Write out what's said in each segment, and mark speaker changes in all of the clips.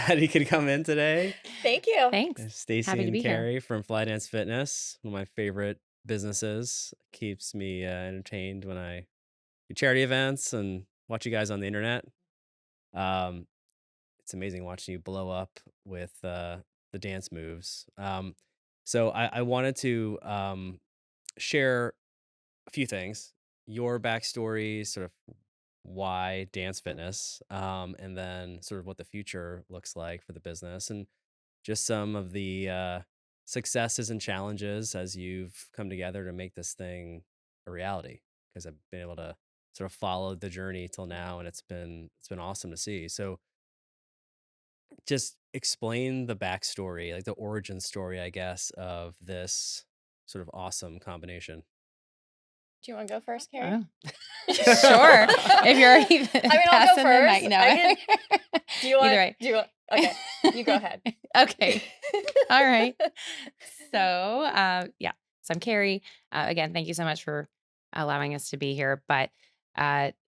Speaker 1: glad you could come in today.
Speaker 2: Thank you.
Speaker 3: Thanks.
Speaker 1: Stacey
Speaker 3: Happy to
Speaker 1: and
Speaker 3: be here.
Speaker 1: Kari from Fly Dance Fitness, one of my favorite businesses. Keeps me entertained when I do charity events and watch you guys on the internet. Um, it's amazing watching you blow up with the dance moves. So I wanted to share a few things, your backstory, sort of why dance fitness, and then sort of what the future looks like for the business, and just some of the successes and challenges as you've come together to make this thing a reality. Because I've been able to sort of follow the journey till now, and it's been awesome to see. So just explain the backstory, like the origin story, I guess, of this sort of awesome combination.
Speaker 2: Do you want to go first, Carrie?
Speaker 3: Oh, sure. If you're already
Speaker 2: I mean, I'll go
Speaker 3: passing the
Speaker 2: first.
Speaker 3: mic, no.
Speaker 2: I can. Do you want?
Speaker 3: Either way.
Speaker 2: Do you want? Okay, you go ahead.
Speaker 3: Okay. All right. So, yeah. So I'm Carrie. Again, thank you so much for allowing us to be here. But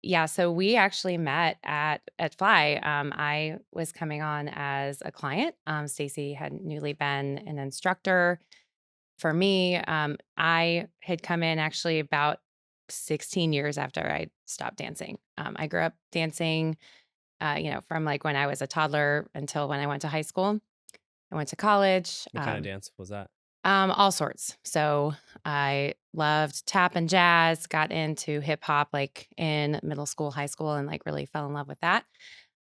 Speaker 3: yeah, so we actually met at Fly. I was coming on as a client. Stacey had newly been an instructor for me. I had come in actually about 16 years after I stopped dancing. I grew up dancing, from like when I was a toddler until when I went to high school. I went to college,
Speaker 1: What kind of dance was that?
Speaker 3: all sorts. So I loved tap and jazz, got into hip hop like in middle school, high school, and like really fell in love with that.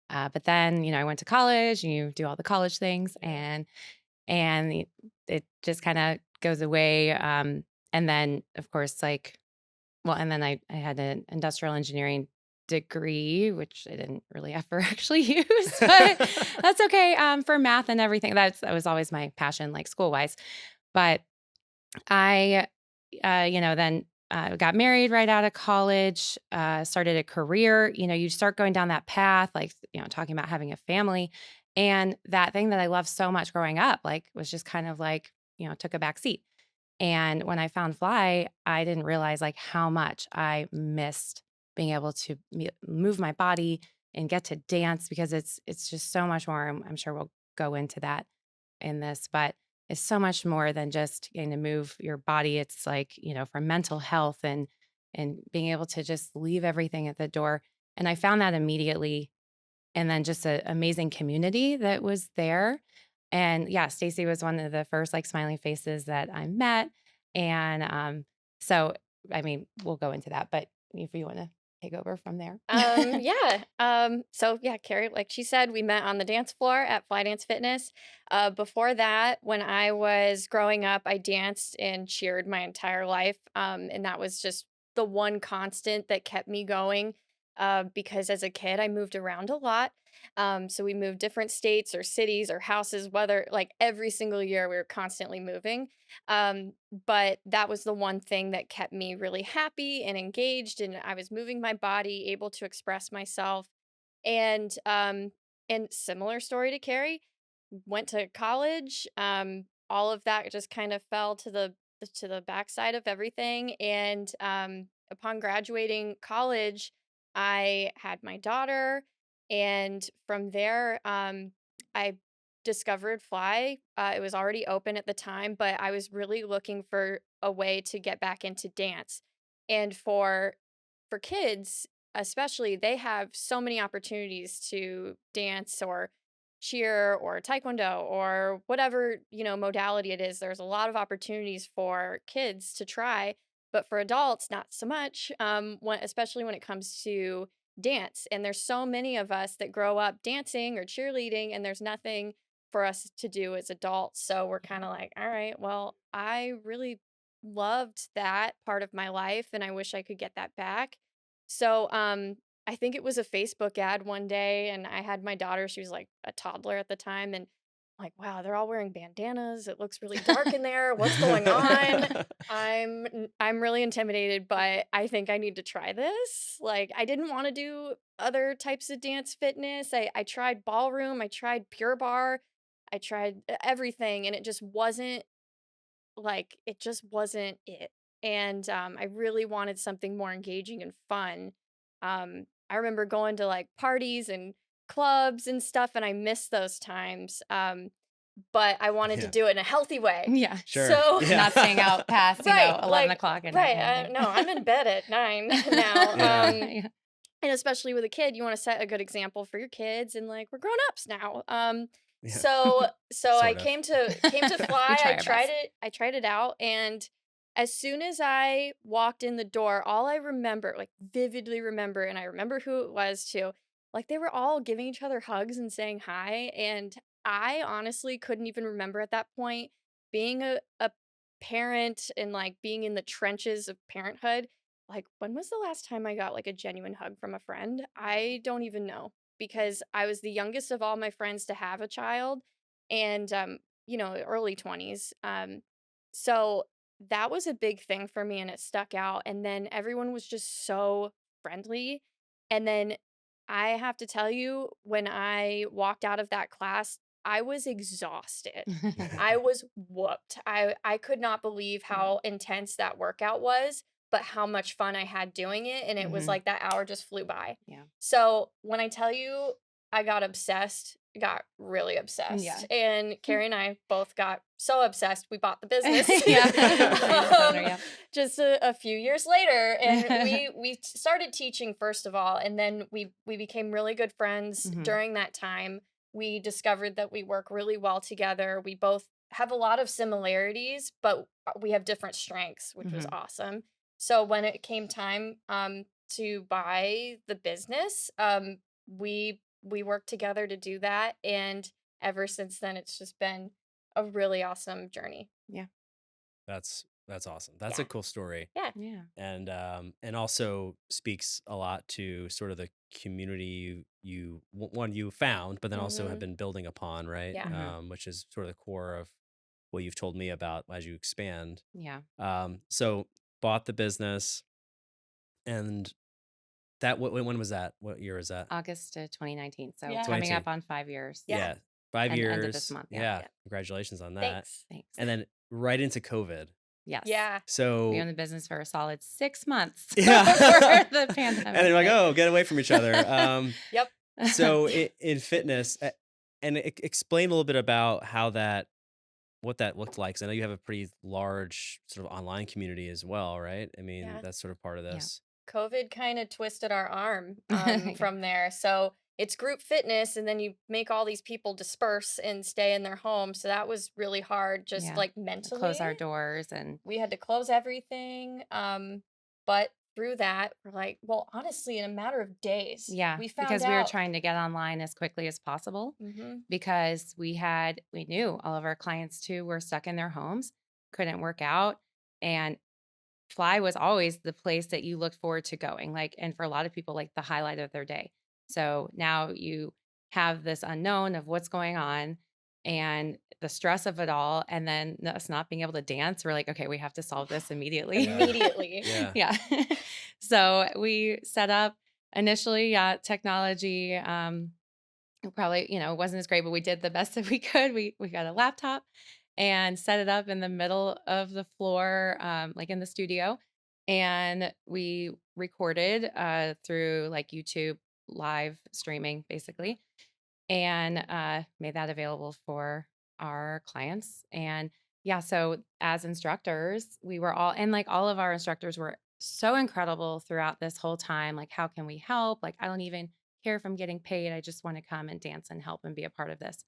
Speaker 3: But then, I went to college and you do all the college things and it just kind of goes away. And then, of course, and then I had an industrial engineering degree, which I didn't really ever actually use, but that's okay. For math and everything, that was always my passion, like school wise. But I, then got married right out of college, started a career. You start going down that path, like, talking about having a family. And that thing that I loved so much growing up, like, was just kind of like, took a back seat. And when I found Fly, I didn't realize like how much I missed being able to move my body and get to dance because it's just so much more. I'm sure we'll go into that in this, but it's so much more than just getting to move your body. It's like, for mental health and being able to just leave everything at the door. And I found that immediately. And then just an amazing community that was there. And yeah, Stacey was one of the first like smiling faces that I met. And so I mean, we'll go into that, but if you want to take over from there.
Speaker 2: Yeah. So yeah, Carrie, like she said, we met on the dance floor at Fly Dance Fitness. Before that, when I was growing up, I danced and cheered my entire life. And that was just the one constant that kept me going. Because as a kid, I moved around a lot. So we moved different states or cities or houses, whether like every single year we were constantly moving. But that was the one thing that kept me really happy and engaged, and I was moving my body, able to express myself. And similar story to Carrie, went to college. All of that just kind of fell to the backside of everything. And upon graduating college, I had my daughter, and from there, I discovered Fly. It was already open at the time, but I was really looking for a way to get back into dance. And for kids, especially, they have so many opportunities to dance or cheer or taekwondo or whatever, modality it is. There's a lot of opportunities for kids to try, but for adults, not so much. Especially when it comes to dance. And there's so many of us that grow up dancing or cheerleading, and there's nothing for us to do as adults. So we're kind of like, all right, well, I really loved that part of my life and I wish I could get that back. So I think it was a Facebook ad one day, and I had my daughter, she was like a toddler at the time, and I'm like, wow, they're all wearing bandanas. It looks really dark in there. What's going on? I'm really intimidated, but I think I need to try this. Like, I didn't want to do other types of dance fitness. I tried ballroom, I tried pure barre, I tried everything, and it just wasn't it. And I really wanted something more engaging and fun. I remember going to like parties and clubs and stuff, and I miss those times. But I wanted to
Speaker 1: Yeah.
Speaker 2: do it in a healthy way.
Speaker 3: Yeah.
Speaker 1: Sure.
Speaker 2: So
Speaker 1: Yeah.
Speaker 3: Not staying out past,
Speaker 2: right,
Speaker 3: 11
Speaker 2: like
Speaker 3: o'clock at night
Speaker 2: right,
Speaker 3: kind of
Speaker 2: no, I'm in
Speaker 3: thing.
Speaker 2: bed at 9 now.
Speaker 1: Yeah.
Speaker 3: Yeah.
Speaker 2: And especially with a kid, you wanna set a good example for your kids, and, like, we're grown-ups now.
Speaker 1: Yeah.
Speaker 2: So I
Speaker 1: Sort of.
Speaker 2: came to
Speaker 3: We
Speaker 2: Fly,
Speaker 3: try our best.
Speaker 2: I tried it out, and as soon as I walked in the door, all I remember, like, vividly remember, and I remember who it was too, like, they were all giving each other hugs and saying hi, and I honestly couldn't even remember at that point being a parent and, like, being in the trenches of parenthood. Like, when was the last time I got, like, a genuine hug from a friend? I don't even know, because I was the youngest of all my friends to have a child, and, early 20s. So that was a big thing for me, and it stuck out, and then everyone was just so friendly, and then I have to tell you, when I walked out of that class, I was exhausted. I was whooped. I could not believe
Speaker 3: Yeah.
Speaker 2: how intense that workout was, but how much fun I had doing it, and it was
Speaker 3: Mhm.
Speaker 2: like that hour just flew by.
Speaker 3: Yeah.
Speaker 2: So, when I tell you I got really
Speaker 3: Yeah.
Speaker 2: obsessed, and Carrie and I both got so obsessed, we bought the business.
Speaker 3: Yeah. Right in the center,
Speaker 2: um,
Speaker 3: yep.
Speaker 2: just a few years later, and started teaching first of all, and then we became really good friends
Speaker 3: Mhm.
Speaker 2: during that time. We discovered that we work really well together. We both have a lot of similarities, but we have different strengths, which was
Speaker 3: Mhm.
Speaker 2: awesome. So when it came time to buy the business, we worked together to do that, and ever since then it's just been a really awesome journey.
Speaker 3: Yeah.
Speaker 1: That's awesome. That's a
Speaker 2: Yeah.
Speaker 1: cool story.
Speaker 2: Yeah.
Speaker 3: Yeah.
Speaker 1: And also speaks a lot to sort of the community one you found, but then also have
Speaker 2: Mhm.
Speaker 1: been building upon, right?
Speaker 2: Yeah.
Speaker 3: Mhm.
Speaker 1: Which is sort of the core of what you've told me about as you expand.
Speaker 3: Yeah.
Speaker 1: So bought the business, and that when was that? What year was that?
Speaker 3: August of 2019. So
Speaker 2: Yeah.
Speaker 3: coming
Speaker 1: 22.
Speaker 3: up on 5 years.
Speaker 2: Yeah.
Speaker 1: Yeah, 5
Speaker 3: And end of this
Speaker 1: years.
Speaker 3: month. Yeah.
Speaker 1: Yeah,
Speaker 2: Yeah.
Speaker 1: congratulations on that.
Speaker 2: Thanks.
Speaker 3: Thanks.
Speaker 1: And then right into COVID.
Speaker 3: Yes.
Speaker 2: Yeah.
Speaker 3: We
Speaker 1: So
Speaker 3: owned the business for a solid 6 months
Speaker 1: yeah,
Speaker 3: before the
Speaker 1: and they're
Speaker 3: pandemic
Speaker 1: like,
Speaker 3: hit.
Speaker 1: oh, get away from each other.
Speaker 2: Yep.
Speaker 1: So in fitness, and explain a little bit about how that what that looked like. 'Cause I know you have a pretty large sort of online community as well, right? I mean,
Speaker 2: Yeah.
Speaker 1: that's sort of part of
Speaker 3: Yeah.
Speaker 1: this.
Speaker 2: COVID kind of twisted our arm
Speaker 3: Yeah.
Speaker 2: from there. So it's group fitness, and then you make all these people disperse and stay in their homes. So that was really hard, just
Speaker 3: Yeah.
Speaker 2: like
Speaker 3: Close
Speaker 2: mentally.
Speaker 3: our doors and
Speaker 2: We had to close everything. But through that, we're like, well, honestly, in a matter of days,
Speaker 3: yeah,
Speaker 2: we found
Speaker 3: because we were
Speaker 2: out.
Speaker 3: trying to get online as quickly as possible
Speaker 2: Hmm.
Speaker 3: because we knew all of our clients too were stuck in their homes, couldn't work out. And Fly was always the place that you looked forward to going, like, and for a lot of people, like the highlight of their day. So now you have this unknown of what's going on and the stress of it all. And then us not being able to dance. We're like, okay, we have to solve this immediately.
Speaker 1: Yeah.
Speaker 2: Immediately.
Speaker 1: Yeah.
Speaker 3: Yeah. So we set up initially, yeah, technology. Probably, wasn't as great, but we did the best that we could. We got a laptop and set it up in the middle of the floor, like in the studio, and we recorded through like YouTube live streaming, basically, and made that available for our clients. And yeah, so as instructors, we were all, and like all of our instructors were so incredible throughout this whole time. Like, how can we help? Like, I don't even care if I'm getting paid. I just want to come and dance and help and be a part of this.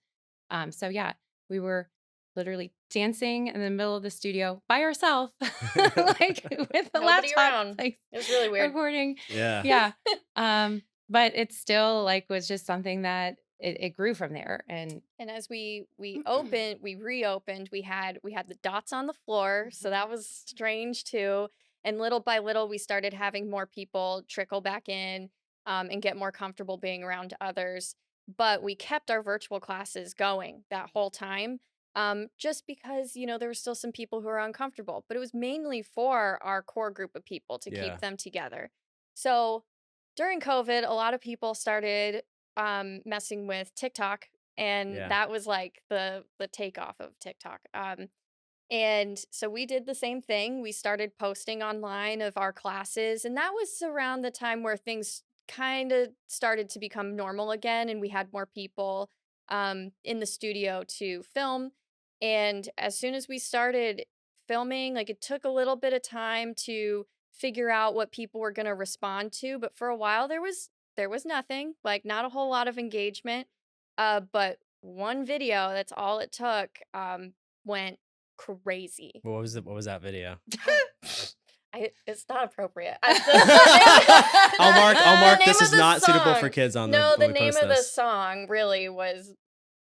Speaker 3: So yeah, we were literally dancing in the middle of the studio by ourselves, like with the
Speaker 2: Nobody
Speaker 3: laptop,
Speaker 2: around.
Speaker 3: like
Speaker 2: It was really weird.
Speaker 3: recording.
Speaker 1: Yeah.
Speaker 3: Yeah. But it still like was just something that it grew from there. And
Speaker 2: And as we reopened, we had the dots on the floor, so
Speaker 3: Mhm.
Speaker 2: that was strange too. And little by little, we started having more people trickle back in, and get more comfortable being around others. But we kept our virtual classes going that whole time, just because there were still some people who were uncomfortable. But it was mainly for our core group of people to keep
Speaker 1: Yeah.
Speaker 2: them together. So during COVID, a lot of people started messing with TikTok, and
Speaker 1: Yeah.
Speaker 2: that was like the takeoff of TikTok. And so we did the same thing. We started posting online of our classes, and that was around the time where things kind of started to become normal again, and we had more people in the studio to film. And as soon as we started filming, like it took a little bit of time to figure out what people were going to respond to, but for a while there was nothing, like not a whole lot of engagement. But one video, that's all it took, went crazy.
Speaker 1: What was that video?
Speaker 2: It's not appropriate.
Speaker 1: I'll
Speaker 2: The
Speaker 1: mark
Speaker 2: name
Speaker 1: this
Speaker 2: of
Speaker 1: is
Speaker 2: the
Speaker 1: not suitable for
Speaker 2: song.
Speaker 1: kids on the
Speaker 2: No,
Speaker 1: when
Speaker 2: the
Speaker 1: we
Speaker 2: name
Speaker 1: post
Speaker 2: of the
Speaker 1: this.
Speaker 2: song really was.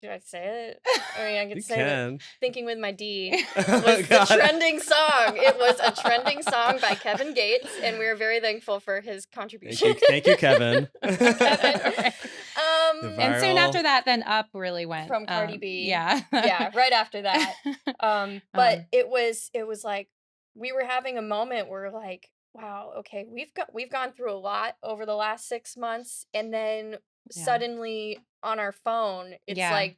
Speaker 2: Do I say it? I mean, I could
Speaker 1: You
Speaker 2: say that.
Speaker 1: can.
Speaker 2: Thinking with My D
Speaker 1: Oh,
Speaker 2: was the
Speaker 1: God.
Speaker 2: trending song. It was a trending song by Kevin Gates, and we were very thankful for his contribution.
Speaker 1: Thank you, Kevin.
Speaker 2: Kevin.
Speaker 3: Right.
Speaker 2: Um,
Speaker 3: And soon
Speaker 1: Viral.
Speaker 3: after that, then Up really went.
Speaker 2: from Cardi B.
Speaker 3: Yeah.
Speaker 2: Yeah, right after that. But
Speaker 3: Um,
Speaker 2: it was like we were having a moment where like, wow, okay, we've gone through a lot over the last 6 months, and then
Speaker 3: yeah.
Speaker 2: suddenly on our phone, it's
Speaker 3: Yeah.
Speaker 2: like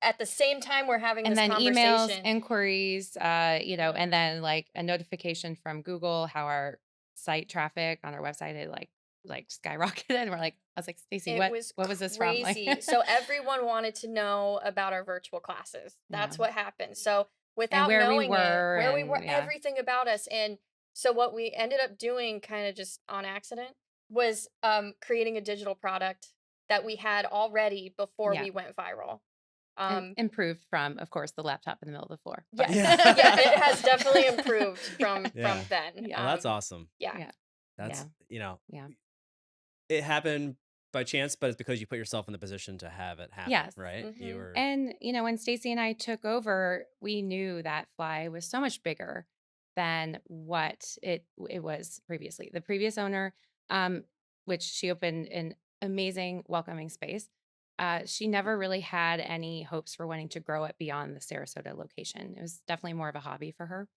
Speaker 2: at the same time we're having
Speaker 3: And
Speaker 2: this
Speaker 3: then emails,
Speaker 2: conversation.
Speaker 3: inquiries, and then like a notification from Google how our site traffic on our website had like skyrocketed. And I was like, Stacey,
Speaker 2: It was
Speaker 3: what was this from? Like,
Speaker 2: crazy. So everyone wanted to know about our virtual classes.
Speaker 3: yeah.
Speaker 2: That's what happened. So
Speaker 3: And
Speaker 2: without
Speaker 3: where we
Speaker 2: knowing it,
Speaker 3: were,
Speaker 2: where we
Speaker 3: and
Speaker 2: were,
Speaker 3: yeah.
Speaker 2: everything about us. And so what we ended up doing kind of just on accident was creating a digital product that we had already before
Speaker 3: Yeah.
Speaker 2: we went viral.
Speaker 3: And improved from, of course, the laptop in the middle of the floor.
Speaker 2: Yes.
Speaker 1: Yeah.
Speaker 2: Yeah, it has definitely improved from
Speaker 1: Yeah.
Speaker 2: then.
Speaker 3: Yeah.
Speaker 1: Oh, that's awesome.
Speaker 2: Yeah.
Speaker 3: Yeah.
Speaker 1: That's,
Speaker 3: Yeah.
Speaker 1: it happened by chance, but it's because you put yourself in the position to have it happen,
Speaker 3: Yes.
Speaker 1: right? You
Speaker 2: Mhm.
Speaker 1: were
Speaker 3: And, when Stacy and I took over, we knew that Fly was so much bigger than what it was previously. The previous owner, um, which she opened an amazing welcoming space, she never really had any hopes for wanting to grow it beyond the Sarasota location. It was definitely more of a hobby for her.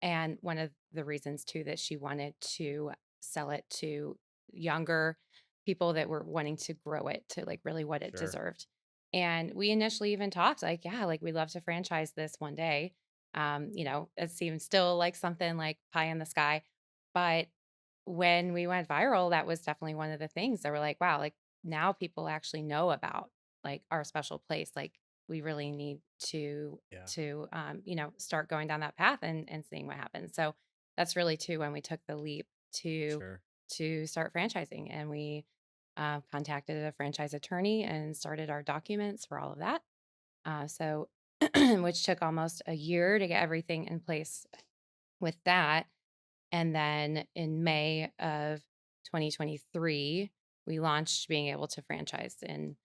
Speaker 3: And one of the reasons too that she wanted to sell it to younger people that were wanting to grow it to like really what it
Speaker 1: sure.
Speaker 3: deserved. And we initially even talked like, yeah, like we'd love to franchise this one day. It seemed still like something like pie in the sky. But when we went viral, that was definitely one of the things that were like, wow, like now people actually know about like our special place. Like we really need to
Speaker 1: Yeah.
Speaker 3: start going down that path and seeing what happens. So that's really too when we took the leap to
Speaker 1: Sure.
Speaker 3: start franchising, and we contacted a franchise attorney and started our documents for all of that. So which took almost a year to get everything in place with that. And then in May of 2023, we launched being able to franchise in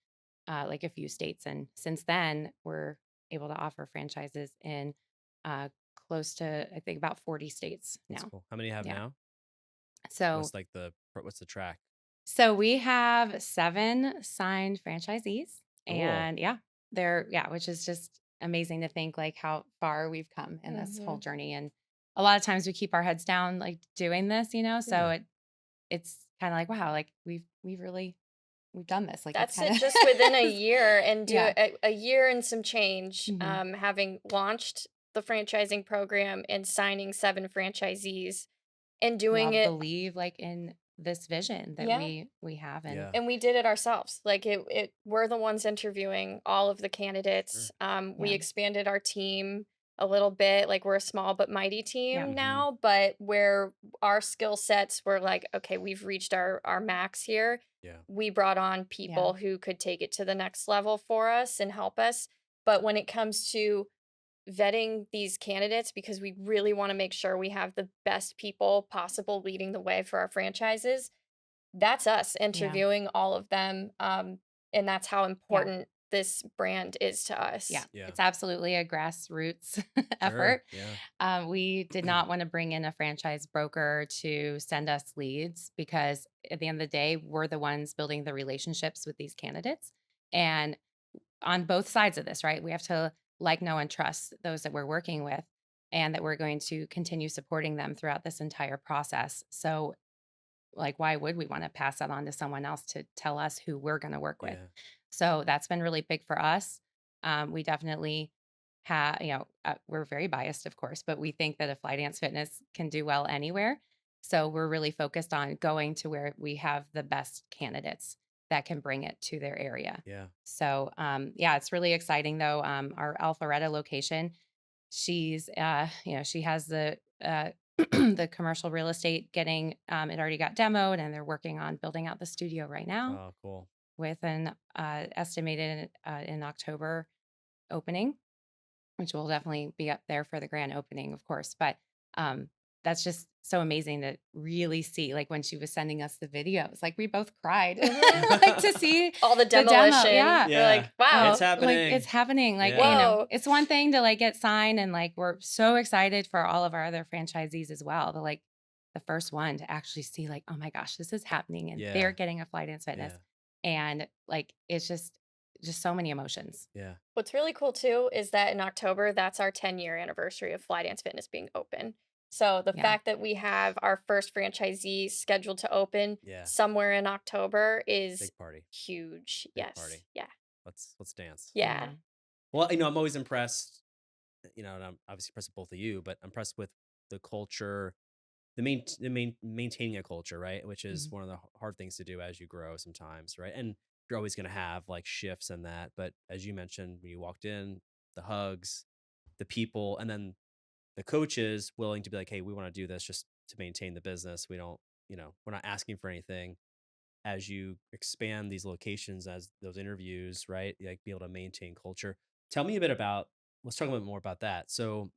Speaker 3: like a few states. And since then, we're able to offer franchises in uh, close to, I think, about 40 states
Speaker 1: That's
Speaker 3: now.
Speaker 1: cool. How many you have
Speaker 3: Yeah.
Speaker 1: now?
Speaker 3: So,
Speaker 1: What's the track?
Speaker 3: so we have 7 signed franchisees,
Speaker 1: Cool.
Speaker 3: and which is just amazing to think like how far we've come in this whole journey. And a lot of times we keep our heads down like doing this, so
Speaker 1: Yeah.
Speaker 3: it's kind of like, wow, like we've done this. Like it's
Speaker 2: That's
Speaker 3: kind
Speaker 2: it,
Speaker 3: of
Speaker 2: just within a year, and do
Speaker 3: yeah.
Speaker 2: a year and some change,
Speaker 3: Mhm.
Speaker 2: having launched the franchising program and signing 7 franchisees and
Speaker 3: Who
Speaker 2: doing
Speaker 3: all
Speaker 2: it.
Speaker 3: believe like in this vision that
Speaker 2: Yeah.
Speaker 3: we have. And
Speaker 1: Yeah.
Speaker 2: And we did it ourselves. Like we're the ones interviewing all of the
Speaker 1: Sure.
Speaker 2: candidates. We
Speaker 3: yeah.
Speaker 2: expanded our team a little bit. Like we're a small but mighty
Speaker 3: Yeah.
Speaker 2: team
Speaker 1: Mhm.
Speaker 2: now, but where our skill sets were like, okay, we've reached our max here.
Speaker 1: Yeah.
Speaker 2: We brought on
Speaker 3: Yeah.
Speaker 2: people who could take it to the next level for us and help us. But when it comes to vetting these candidates, because we really want to make sure we have the best people possible leading the way for our franchises, that's us
Speaker 3: Yeah.
Speaker 2: interviewing all of them, and that's how
Speaker 3: Yeah.
Speaker 2: important this brand is to
Speaker 3: Yeah.
Speaker 2: us.
Speaker 1: Yeah.
Speaker 3: It's absolutely a grassroots
Speaker 1: Sure.
Speaker 3: effort.
Speaker 1: Yeah.
Speaker 3: We did not want to bring in a franchise broker to send us leads because at the end of the day, we're the ones building the relationships with these candidates. And on both sides of this, right? We have to like, know, and trust those that we're working with, and that we're going to continue supporting them throughout this entire process. So, like, why would we want to pass that on to someone else to tell us who we're going to work with?
Speaker 1: Yeah.
Speaker 3: So that's been really big for us. We definitely have, we're very biased, of course, but we think that a Fly Dance Fitness can do well anywhere. So we're really focused on going to where we have the best candidates that can bring it to their area.
Speaker 1: Yeah.
Speaker 3: So yeah, it's really exciting though. Our Alpharetta location, she has the the commercial real estate getting it already got demoed, and they're working on building out the studio right now
Speaker 1: Oh, cool.
Speaker 3: with an estimated in October opening, which will definitely be up there for the grand opening, of course. But um, that's just so amazing to really see. Like when she was sending us the videos, like we both cried,
Speaker 2: Mhm.
Speaker 3: like to see
Speaker 2: All the
Speaker 3: the demo.
Speaker 2: demolition.
Speaker 3: Yeah,
Speaker 2: You're
Speaker 1: Yeah.
Speaker 2: like,
Speaker 1: It's
Speaker 2: wow.
Speaker 3: like it's
Speaker 1: happening.
Speaker 3: happening. Like
Speaker 1: Yeah.
Speaker 2: Whoa.
Speaker 3: it's one thing to like get signed, and like we're so excited for all of our other franchisees as well. To like the first one to actually see, like, oh my gosh, this is happening, and they're
Speaker 1: Yeah.
Speaker 3: getting a Fly Dance Fitness,
Speaker 1: Yeah.
Speaker 3: and like it's just so many emotions.
Speaker 1: Yeah.
Speaker 2: What's really cool too is that in October, that's our 10-year anniversary of Fly Dance Fitness being open. So the
Speaker 3: Yeah.
Speaker 2: fact that we have our first franchisee scheduled to open
Speaker 1: Yeah.
Speaker 2: somewhere in October is
Speaker 1: Big party.
Speaker 2: huge.
Speaker 1: Big
Speaker 2: Yes.
Speaker 1: party.
Speaker 2: Yeah.
Speaker 1: Let's dance.
Speaker 2: Yeah.
Speaker 3: Yeah.
Speaker 1: Well, I'm always impressed, and I'm obviously impressed with both of you, but I'm impressed with the culture, maintaining a culture, right? Which is
Speaker 3: Mhm.
Speaker 1: one of the hard things to do as you grow sometimes, right? And you're always going to have like shifts and that, but as you mentioned, when you walked in, the hugs, the people, and then the coaches willing to be like, hey, we want to do this just to maintain the business. We don't, we're not asking for anything. As you expand these locations, as those interviews, right? Like be able to maintain culture. Tell me a bit about, let's talk a bit more about that. So,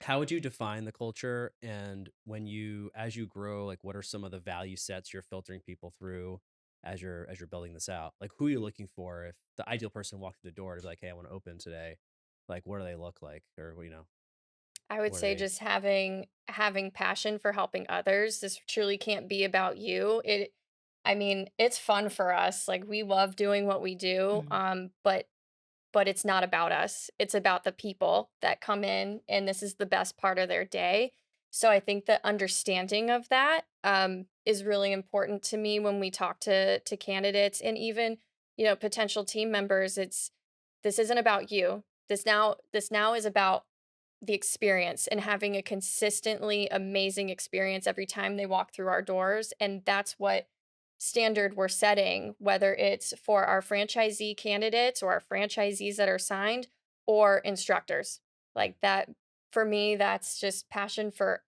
Speaker 1: how would you define the culture? And as you grow, like what are some of the value sets you're filtering people through as you're building this out? Like who are you looking for? If the ideal person walked through the door to be like, hey, I want to open today, like what do they look like? Or,
Speaker 2: I would
Speaker 1: what are
Speaker 2: say
Speaker 1: they?
Speaker 2: just having passion for helping others. This truly can't be about you. I mean, it's fun for us. Like we love doing what we do.
Speaker 3: Mhm.
Speaker 2: But it's not about us. It's about the people that come in, and this is the best part of their day. So I think the understanding of that is really important to me when we talk to candidates and even potential team members. This isn't about you. This now is about the experience and having a consistently amazing experience every time they walk through our doors. And that's what standard we're setting, whether it's for our franchisee candidates or our franchisees that are signed or instructors.
Speaker 1: Yeah,
Speaker 2: Like that, for me, that's just passion for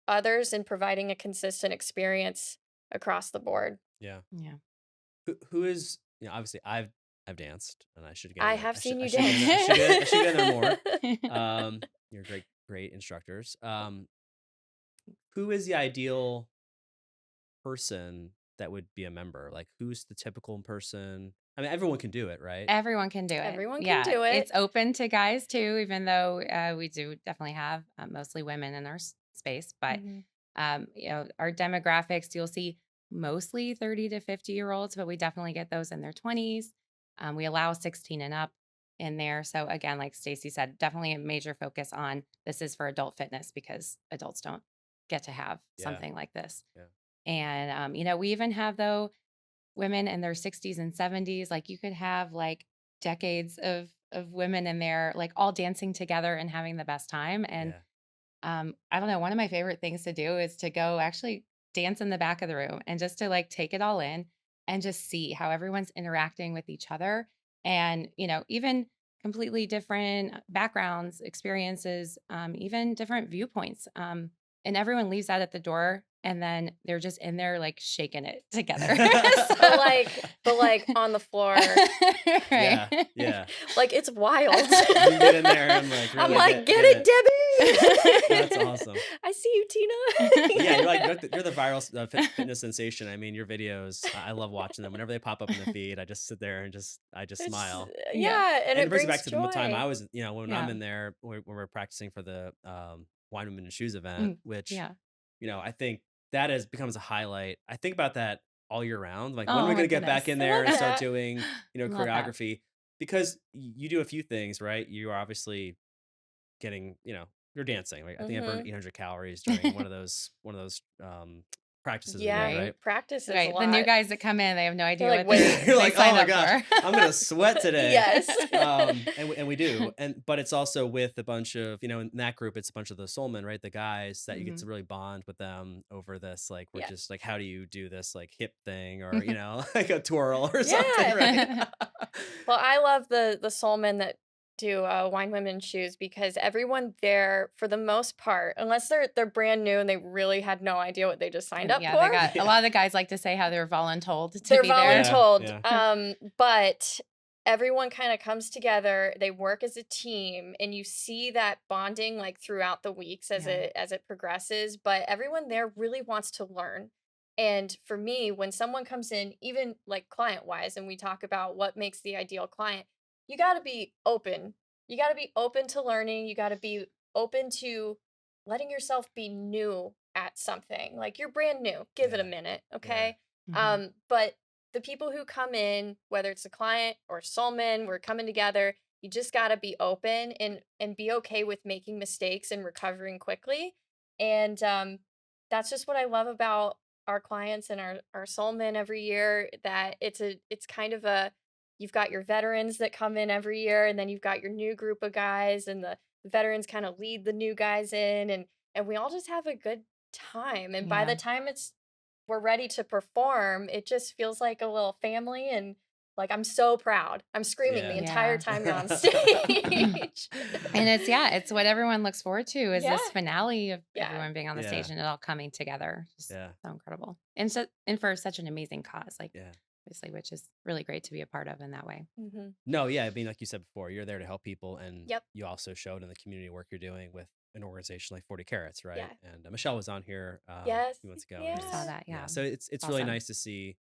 Speaker 2: others and providing a consistent experience across the board.
Speaker 1: yeah.
Speaker 3: Yeah.
Speaker 1: Who is, obviously I've danced and I should get in
Speaker 2: I
Speaker 1: there.
Speaker 2: have seen
Speaker 1: I
Speaker 2: you
Speaker 1: should get in
Speaker 2: dance.
Speaker 1: there. I should get in there more. You're great instructors. Who is the ideal person that would be a member? Like, who's the typical person? I mean, everyone can do it, right?
Speaker 3: Everyone can do it.
Speaker 2: Everyone can
Speaker 3: Yeah,
Speaker 2: do it.
Speaker 3: it's open to guys too, even though we do definitely have mostly women in our space. But
Speaker 2: Mhm.
Speaker 3: our demographics, you'll see mostly 30 to 50-year-olds, but we definitely get those in their 20s. We allow 16 and up in there. So again, like Stacey said, definitely a major focus on this is for adult fitness because adults don't get to have
Speaker 1: Yeah,
Speaker 3: something like this.
Speaker 1: yeah,
Speaker 3: And we even have though women in their 60s and 70s. Like you could have like decades of women in there, like all dancing together and having the best time. And
Speaker 1: yeah,
Speaker 3: I don't know, one of my favorite things to do is to go actually dance in the back of the room and just to like take it all in and just see how everyone's interacting with each other. And, even completely different backgrounds, experiences, even different viewpoints. And everyone leaves that at the door and then they're just in there like shaking it together.
Speaker 2: But
Speaker 3: So,
Speaker 2: like on the floor,
Speaker 3: right.
Speaker 1: yeah, yeah.
Speaker 2: like it's wild.
Speaker 1: You get in there and like
Speaker 2: I'm
Speaker 1: really
Speaker 2: like, get
Speaker 1: get
Speaker 2: it,
Speaker 1: it.
Speaker 2: Debbie.
Speaker 1: That's awesome.
Speaker 2: I see you,
Speaker 1: Yeah,
Speaker 2: Tina.
Speaker 1: you're the viral fitness sensation. I mean, your videos, I love watching them. Whenever they pop up in the feed, I just sit there and I just
Speaker 2: It's
Speaker 1: smile.
Speaker 3: Yeah.
Speaker 2: yeah, and
Speaker 1: And it
Speaker 2: it
Speaker 1: brings me
Speaker 2: brings
Speaker 1: back to the time I
Speaker 2: joy.
Speaker 1: was, when I'm
Speaker 3: Yeah.
Speaker 1: in there, when we're practicing for the Wine Women and Shoes event,
Speaker 3: Mm,
Speaker 1: which,
Speaker 3: yeah.
Speaker 1: I think that has becomes a highlight. I think about that all year round. Like, when are
Speaker 3: Oh
Speaker 1: we
Speaker 3: my
Speaker 1: going to get back
Speaker 3: goodness.
Speaker 1: in
Speaker 2: I
Speaker 1: there
Speaker 2: love
Speaker 1: and start
Speaker 2: that.
Speaker 1: doing,
Speaker 3: Love that.
Speaker 1: choreography? Because you do a few things, right? You are obviously getting, you're dancing. Right? I think I burned
Speaker 2: Mhm.
Speaker 1: 800 calories during one of those practices a year,
Speaker 2: Yeah,
Speaker 3: Right.
Speaker 1: right?
Speaker 2: practices a
Speaker 3: Right. The new
Speaker 2: lot.
Speaker 3: guys that come in, they have no
Speaker 2: They're
Speaker 3: idea
Speaker 2: like,
Speaker 3: what
Speaker 2: "Wait."
Speaker 1: You're
Speaker 3: they
Speaker 1: like, oh
Speaker 3: sign
Speaker 1: my
Speaker 3: up
Speaker 1: gosh,
Speaker 3: for.
Speaker 1: I'm gonna sweat today.
Speaker 2: Yes.
Speaker 1: And we do, but it's also with a bunch of, in that group, it's a bunch of the soulmen, right? The guys that you get
Speaker 3: Mhm.
Speaker 1: to really bond with them over this, like, we're
Speaker 2: Yeah.
Speaker 1: just like, how do you do this, like, hip thing, or like a twirl or something,
Speaker 2: Yeah.
Speaker 1: right?
Speaker 2: Well, I love the soul men that do, wine women shoes because everyone there, for the most part, unless they're brand new and they really had no idea what they just signed up
Speaker 3: Yeah,
Speaker 2: for,
Speaker 3: they got a
Speaker 1: Yeah,
Speaker 3: lot of the guys like to say how they're voluntold to
Speaker 2: they're
Speaker 3: be there.
Speaker 1: yeah,
Speaker 2: voluntold.
Speaker 1: yeah,
Speaker 2: But everyone kind of comes together, they work as a team, and you see that bonding like throughout the weeks as
Speaker 3: Yeah.
Speaker 2: it progresses, but everyone there really wants to learn. And for me, when someone comes in, even like client wise, and we talk about what makes the ideal client, you got to be open. You got to be open to learning. You got to be open to letting yourself be new at something. Like you're brand new, give it a
Speaker 1: yeah,
Speaker 2: minute,
Speaker 1: yeah,
Speaker 2: okay?
Speaker 3: Mhm.
Speaker 2: But the people who come in, whether it's a client or soulman, we're coming together. You just got to be open and be okay with making mistakes and recovering quickly. And that's just what I love about our clients and our soulmen every year. That it's kind of a you've got your veterans that come in every year, and then you've got your new group of guys, and the veterans kind of lead the new guys in, and we all just have a good time. And by
Speaker 3: Yeah.
Speaker 2: the time we're ready to perform, it just feels like a little family and like I'm so proud. I'm screaming the
Speaker 1: yeah.
Speaker 2: entire
Speaker 3: Yeah.
Speaker 2: time you're on
Speaker 3: And
Speaker 2: stage.
Speaker 3: it's what everyone looks forward to is
Speaker 2: Yeah,
Speaker 3: this finale of
Speaker 2: yeah.
Speaker 3: everyone being on the
Speaker 1: Yeah,
Speaker 3: stage and it all coming together. Just
Speaker 1: yeah,
Speaker 3: so incredible. And for such an amazing cause, like
Speaker 1: yeah.
Speaker 3: obviously, which is really great to be a part of in that way.
Speaker 2: Mhm.
Speaker 1: No, yeah, I mean, like you said before, you're there to help people, and
Speaker 2: Yep.
Speaker 1: you also showed in the community work you're doing with an organization like 40 Carats, right?
Speaker 2: Yeah.
Speaker 1: And Michelle was on here
Speaker 2: Yes.
Speaker 1: a few months ago,
Speaker 3: I
Speaker 1: and
Speaker 3: saw
Speaker 2: Yeah.
Speaker 3: that.
Speaker 1: yeah,
Speaker 3: Yeah.
Speaker 1: so it's
Speaker 3: It's
Speaker 1: really
Speaker 3: awesome.
Speaker 1: nice to see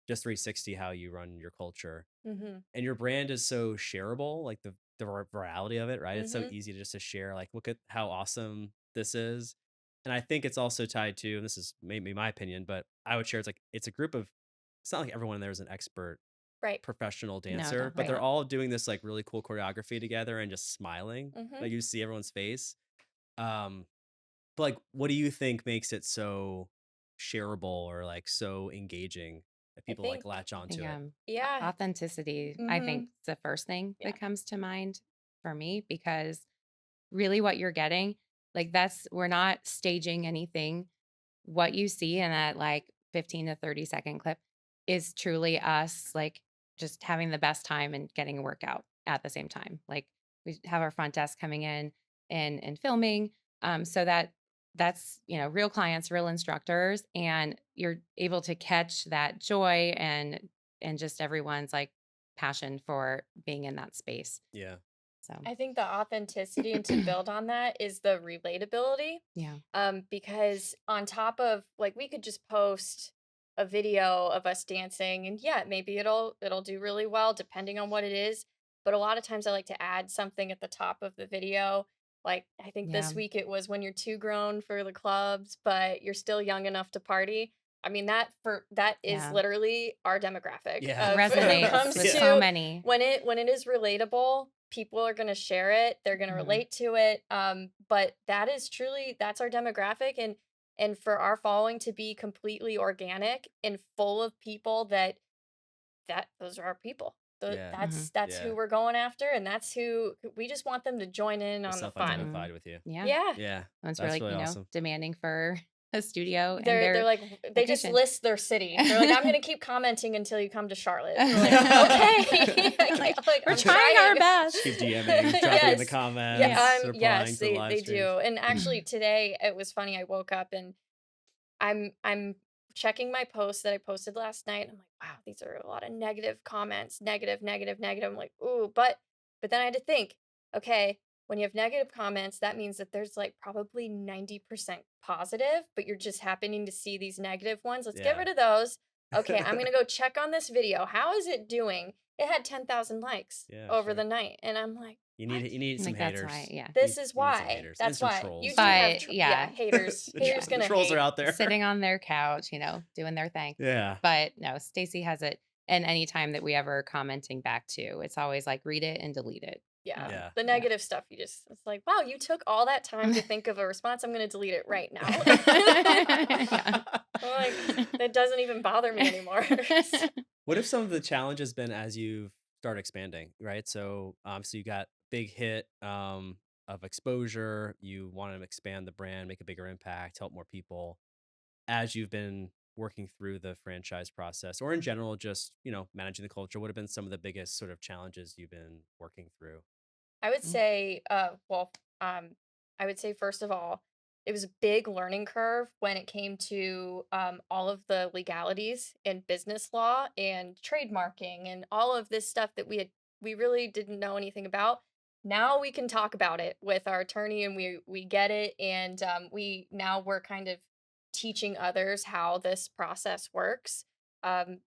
Speaker 1: just 360 how you run your culture,
Speaker 2: Mhm.
Speaker 1: and your brand is so shareable, like the virality of it, right? It's so
Speaker 2: Mhm.
Speaker 1: easy to just to share, like, look at how awesome this is, and I think it's also tied to, and this is maybe my opinion, but I would share, it's a group of, it's not like everyone in there is an expert
Speaker 2: Right.
Speaker 1: professional
Speaker 3: No,
Speaker 1: dancer, but
Speaker 3: definitely
Speaker 1: they're
Speaker 3: not.
Speaker 1: all doing this like really cool choreography together and just smiling.
Speaker 2: Mhm.
Speaker 1: Like you see everyone's face. Um, but like, what do you think makes it so shareable or like so engaging that
Speaker 2: I
Speaker 1: people like
Speaker 2: think
Speaker 1: latch
Speaker 3: I think
Speaker 1: onto it?
Speaker 2: yeah.
Speaker 3: authenticity, I think,
Speaker 2: Mhm.
Speaker 3: is the first thing
Speaker 2: Yeah.
Speaker 3: that comes to mind for me because really what you're getting, like we're not staging anything. What you see in that like 15 to 30-second clip is truly us like just having the best time and getting a workout at the same time. Like we have our front desk coming in and filming so that's real clients, real instructors, and you're able to catch that joy and just everyone's like passion for being in that space.
Speaker 1: Yeah.
Speaker 3: So,
Speaker 2: I think the authenticity and to build on that is the relatability.
Speaker 3: yeah.
Speaker 2: Because on top of like we could just post a video of us dancing and yeah, maybe it'll do really well depending on what it is. But a lot of times I like to add something at the top of the video. Like I think
Speaker 3: Yeah.
Speaker 2: this week it was when you're too grown for the clubs, but you're still young enough to party. I mean that is
Speaker 3: Yeah.
Speaker 2: literally our demographic
Speaker 1: Yeah.
Speaker 2: of when it
Speaker 3: Resonates
Speaker 2: comes
Speaker 3: with
Speaker 1: Yeah.
Speaker 3: so
Speaker 2: to
Speaker 3: many.
Speaker 2: when it is relatable, people are going to share it, they're going to
Speaker 3: Mhm.
Speaker 2: relate to it, but that is truly that's our demographic, and for our following to be completely organic and full of people that those are our people.
Speaker 1: Yeah.
Speaker 3: Mhm.
Speaker 2: That's who
Speaker 1: Yeah.
Speaker 2: we're going after, and that's who we just want them to join in
Speaker 1: They
Speaker 2: on the fun.
Speaker 3: Mhm.
Speaker 1: self-identified with you.
Speaker 3: Yeah.
Speaker 2: Yeah.
Speaker 1: Yeah.
Speaker 3: Once we're
Speaker 1: That's
Speaker 3: like,
Speaker 1: really awesome.
Speaker 3: demanding for a studio and
Speaker 2: They're
Speaker 3: their
Speaker 2: like they just
Speaker 3: location.
Speaker 2: list their city. They're like, I'm gonna keep commenting until you come to Charlotte. We're like, okay.
Speaker 3: Like,
Speaker 2: Like
Speaker 3: we're
Speaker 2: I'm
Speaker 3: trying our
Speaker 2: trying.
Speaker 1: Just keep
Speaker 3: best.
Speaker 1: DMing, dropping in the
Speaker 2: Yes. Yeah,
Speaker 3: Yeah.
Speaker 1: comments, replying
Speaker 2: yes,
Speaker 1: to the live
Speaker 2: they
Speaker 1: streams.
Speaker 2: do. And actually today it was funny. I woke up and I'm checking my posts that I posted last night. I'm like, wow, these are a lot of negative comments, negative, negative, negative. I'm like, ooh, but then I had to think, okay, when you have negative comments, that means that there's like probably 90% positive, but you're just happening to see these negative ones. Let's get
Speaker 1: Yeah.
Speaker 2: rid of those. Okay, I'm gonna go check on this video. How is it doing? It had 10,000 likes
Speaker 1: Yeah,
Speaker 2: over the
Speaker 1: sure.
Speaker 2: night. And I'm like, what?
Speaker 1: You need some
Speaker 3: Like that's why,
Speaker 1: haters.
Speaker 3: yeah.
Speaker 1: You
Speaker 2: This
Speaker 1: need,
Speaker 2: is
Speaker 1: you need some
Speaker 2: why.
Speaker 1: haters and
Speaker 2: That's
Speaker 1: some
Speaker 2: why. You
Speaker 1: trolls.
Speaker 2: do have,
Speaker 3: But
Speaker 2: yeah,
Speaker 3: yeah.
Speaker 2: haters.
Speaker 1: The
Speaker 2: Haters
Speaker 3: Yeah.
Speaker 1: the
Speaker 2: gonna
Speaker 1: trolls are
Speaker 2: hate.
Speaker 1: out there.
Speaker 3: Sitting on their couch, doing their thing.
Speaker 1: Yeah.
Speaker 3: But no, Stacy has it. And anytime that we ever commenting back to, it's always like read it and delete it.
Speaker 2: Yeah.
Speaker 1: Yeah.
Speaker 2: The
Speaker 3: Yeah.
Speaker 2: negative stuff, it's like, wow, you took all that time to think of a response. I'm going to delete it right now.
Speaker 3: Yeah.
Speaker 2: I'm like, it doesn't even bother me anymore.
Speaker 1: What have some of the challenges been as you've started expanding, right? So obviously you got big hit of exposure. You want to expand the brand, make a bigger impact, help more people. As you've been working through the franchise process, or in general, just managing the culture, what have been some of the biggest sort of challenges you've been working through?
Speaker 2: I would say, um, I would say first of all, it was a big learning curve when it came to all of the legalities in business law and trademarking and all of this stuff that we really didn't know anything about. Now we can talk about it with our attorney, and we get it, and we're kind of teaching others how this process works